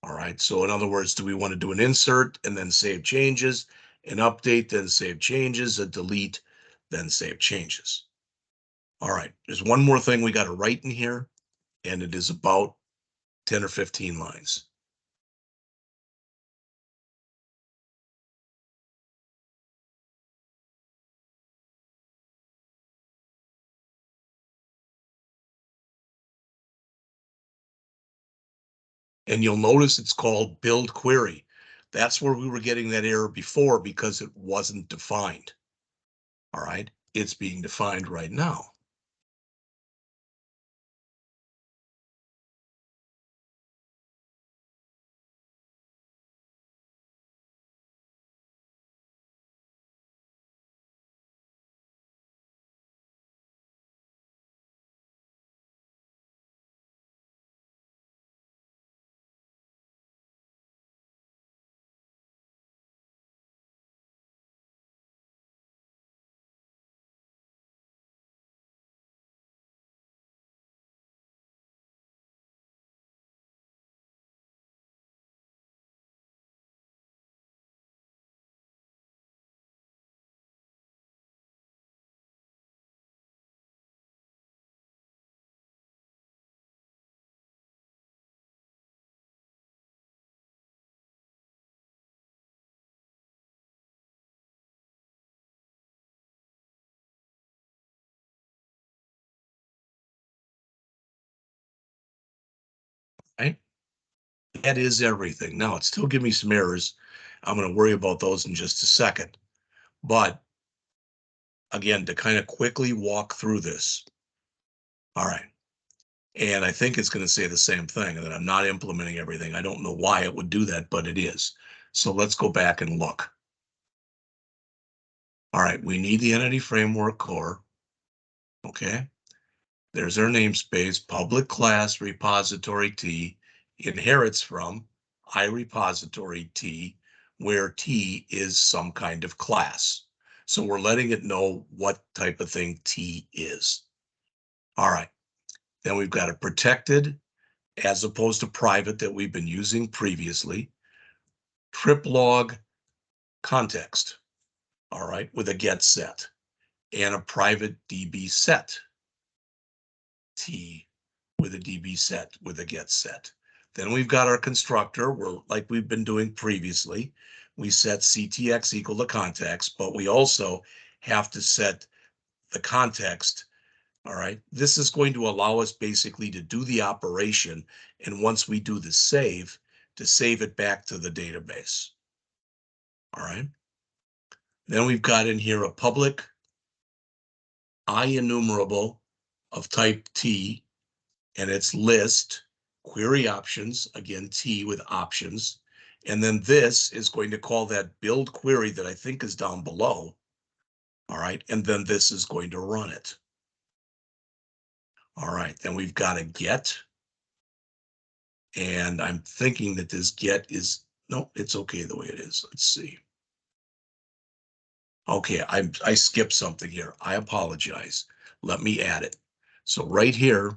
All right. So in other words, do we want to do an insert and then save changes, an update, then save changes, a delete, then save changes? All right. There's one more thing we got to write in here, and it is about 10 or 15 lines. And you'll notice it's called build query. That's where we were getting that error before because it wasn't defined. All right. It's being defined right now. Right. That is everything. Now it's still giving me some errors. I'm going to worry about those in just a second. But again, to kind of quickly walk through this. All right. And I think it's going to say the same thing, that I'm not implementing everything. I don't know why it would do that, but it is. So let's go back and look. All right. We need the entity framework core. Okay. There's our namespace, public class repository T inherits from iRepository T, where T is some kind of class. So we're letting it know what type of thing T is. All right. Then we've got a protected as opposed to private that we've been using previously. Trip log context. All right. With a get set and a private DB set. T with a DB set with a get set. Then we've got our constructor, like we've been doing previously. We set CTX equal to context, but we also have to set the context. All right. This is going to allow us basically to do the operation. And once we do the save, to save it back to the database. All right. Then we've got in here a public IEnumerable of type T, and it's list, query options, again, T with options. And then this is going to call that build query that I think is down below. All right, and then this is going to run it. All right, then we've got a get. And I'm thinking that this get is, no, it's okay the way it is. Let's see. Okay, I skipped something here. I apologize. Let me add it. So right here,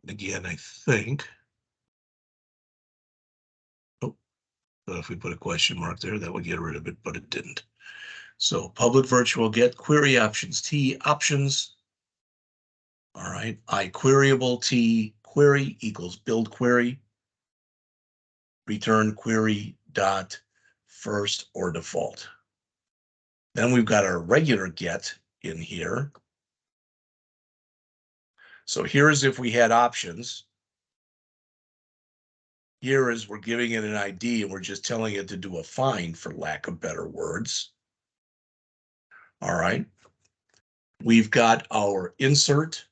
again, I think, oh, but if we put a question mark there, that would get rid of it, but it didn't. So public virtual get query options T options. All right, iQueryable T query equals build query. Return query dot first or default. Then we've got our regular get in here. So here's if we had options. Here is we're giving it an ID and we're just telling it to do a find, for lack of better words. All right. We've got our insert.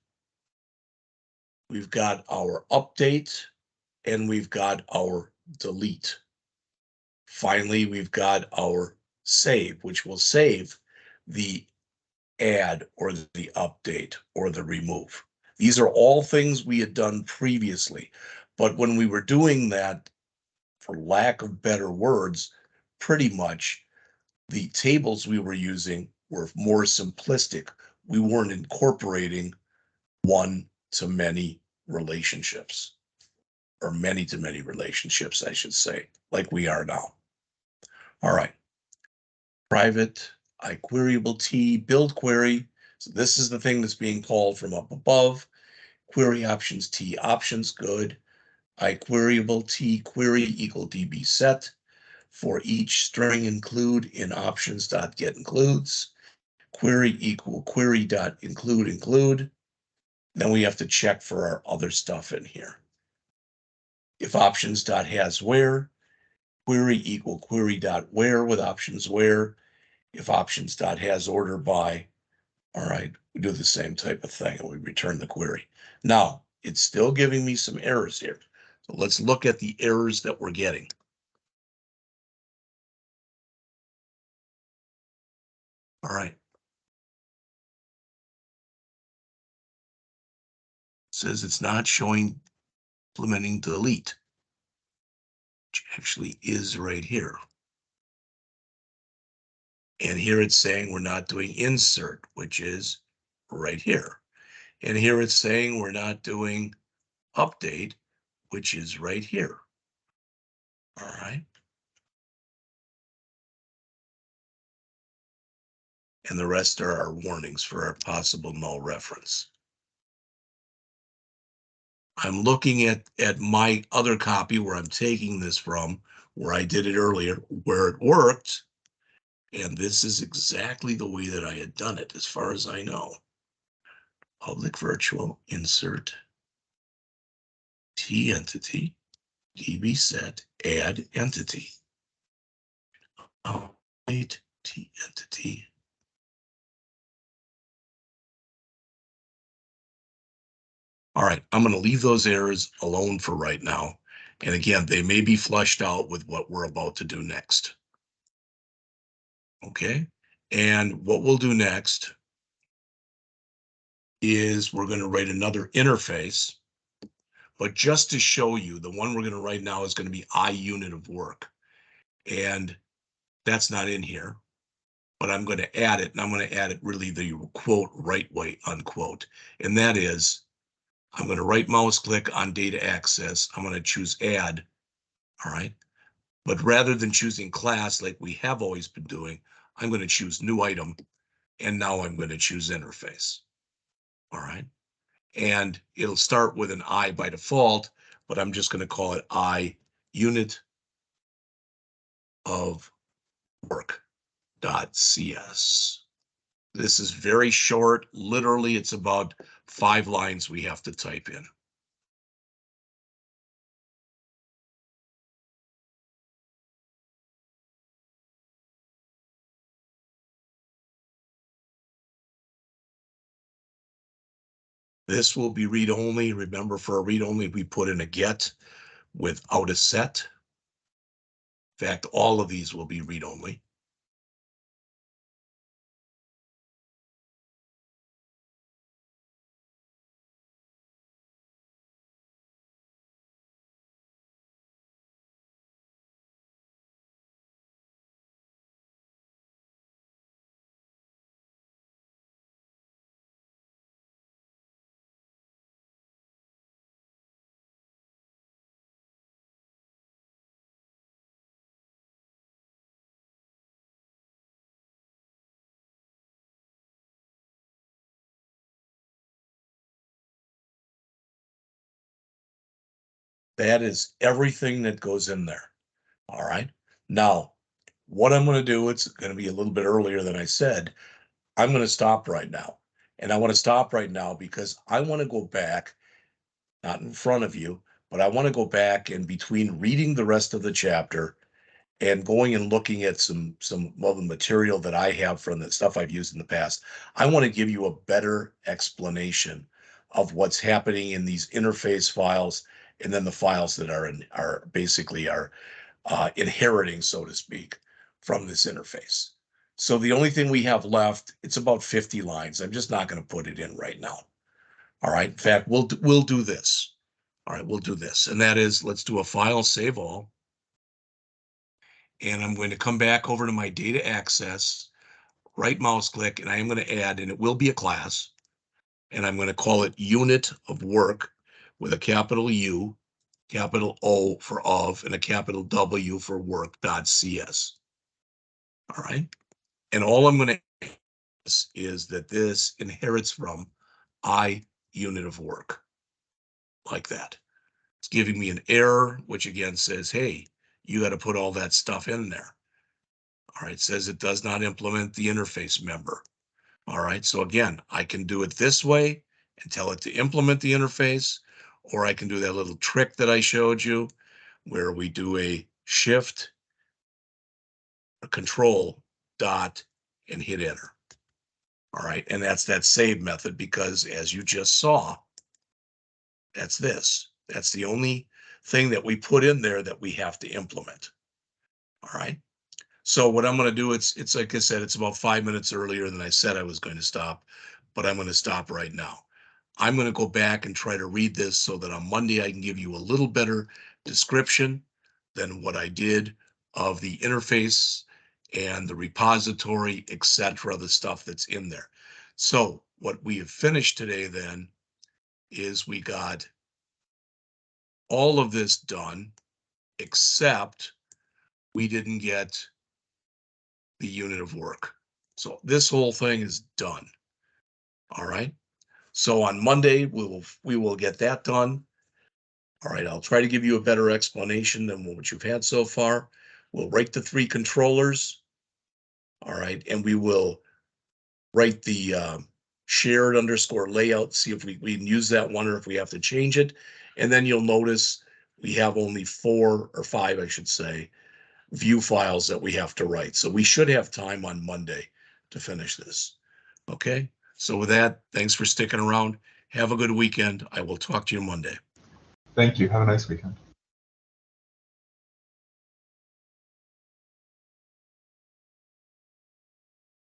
We've got our update, and we've got our delete. Finally, we've got our save, which will save the add or the update or the remove. These are all things we had done previously. But when we were doing that, for lack of better words, pretty much the tables we were using were more simplistic. We weren't incorporating one-to-many relationships, or many-to-many relationships, I should say, like we are now. All right. Private iQueryable T build query. So this is the thing that's being called from up above. Query options T options, good. iQueryable T query equal DB set. For each string include in options.get includes. Query equal query dot include include. Then we have to check for our other stuff in here. If options dot has where, query equal query dot where with options where. If options dot has order by, all right, we do the same type of thing and we return the query. Now, it's still giving me some errors here. So let's look at the errors that we're getting. All right. It says it's not showing implementing delete, which actually is right here. And here it's saying we're not doing insert, which is right here. And here it's saying we're not doing update, which is right here. All right. And the rest are our warnings for our possible null reference. I'm looking at my other copy where I'm taking this from, where I did it earlier, where it worked. And this is exactly the way that I had done it, as far as I know. Public virtual insert T entity, DB set, add entity. Wait, T entity. All right, I'm going to leave those errors alone for right now. And again, they may be flushed out with what we're about to do next. Okay, and what we'll do next is we're going to write another interface, but just to show you, the one we're going to write now is going to be I unit of work. And that's not in here, but I'm going to add it, and I'm going to add it really the quote right way, unquote. And that is, I'm going to right mouse click on data access. I'm going to choose add. All right. But rather than choosing class like we have always been doing, I'm going to choose new item. And now I'm going to choose interface. All right. And it'll start with an I by default, but I'm just going to call it I unit of work.cs. This is very short. Literally, it's about 5 lines we have to type in. This will be read-only. Remember, for a read-only, we put in a get without a set. In fact, all of these will be read-only. That is everything that goes in there. All right. Now, what I'm going to do, it's going to be a little bit earlier than I said. I'm going to stop right now. And I want to stop right now because I want to go back, not in front of you, but I want to go back in between reading the rest of the chapter and going and looking at some of the material that I have from the stuff I've used in the past. I want to give you a better explanation of what's happening in these interface files, and then the files that are basically inheriting, so to speak, from this interface. So the only thing we have left, it's about 50 lines. I'm just not going to put it in right now. All right. In fact, we'll do this. All right, we'll do this, and that is, let's do a file save all. And I'm going to come back over to my data access, right mouse click, and I am going to add, and it will be a class, and I'm going to call it unit of work with a capital U, capital O for of, and a capital W for work.cs. All right. And all I'm going to is that this inherits from I unit of work, like that. It's giving me an error, which again says, hey, you got to put all that stuff in there. All right, it says it does not implement the interface member. All right, so again, I can do it this way and tell it to implement the interface, or I can do that little trick that I showed you where we do a shift, a control, dot, and hit enter. All right, and that's that save method because as you just saw, that's this. That's the only thing that we put in there that we have to implement. All right. So what I'm going to do, it's like I said, it's about 5 minutes earlier than I said I was going to stop, but I'm going to stop right now. I'm going to go back and try to read this so that on Monday I can give you a little better description than what I did of the interface and the repository, etc., the stuff that's in there. So what we have finished today then is we got all of this done, except we didn't get the unit of work. So this whole thing is done. All right. So on Monday, we will get that done. All right. I'll try to give you a better explanation than what you've had so far. We'll write the 3 controllers. All right. And we will write the shared underscore layout, see if we can use that one or if we have to change it. And then you'll notice we have only 4 or 5, I should say, view files that we have to write. So we should have time on Monday to finish this. Okay. So with that, thanks for sticking around. Have a good weekend. I will talk to you Monday. Thank you. Have a nice weekend.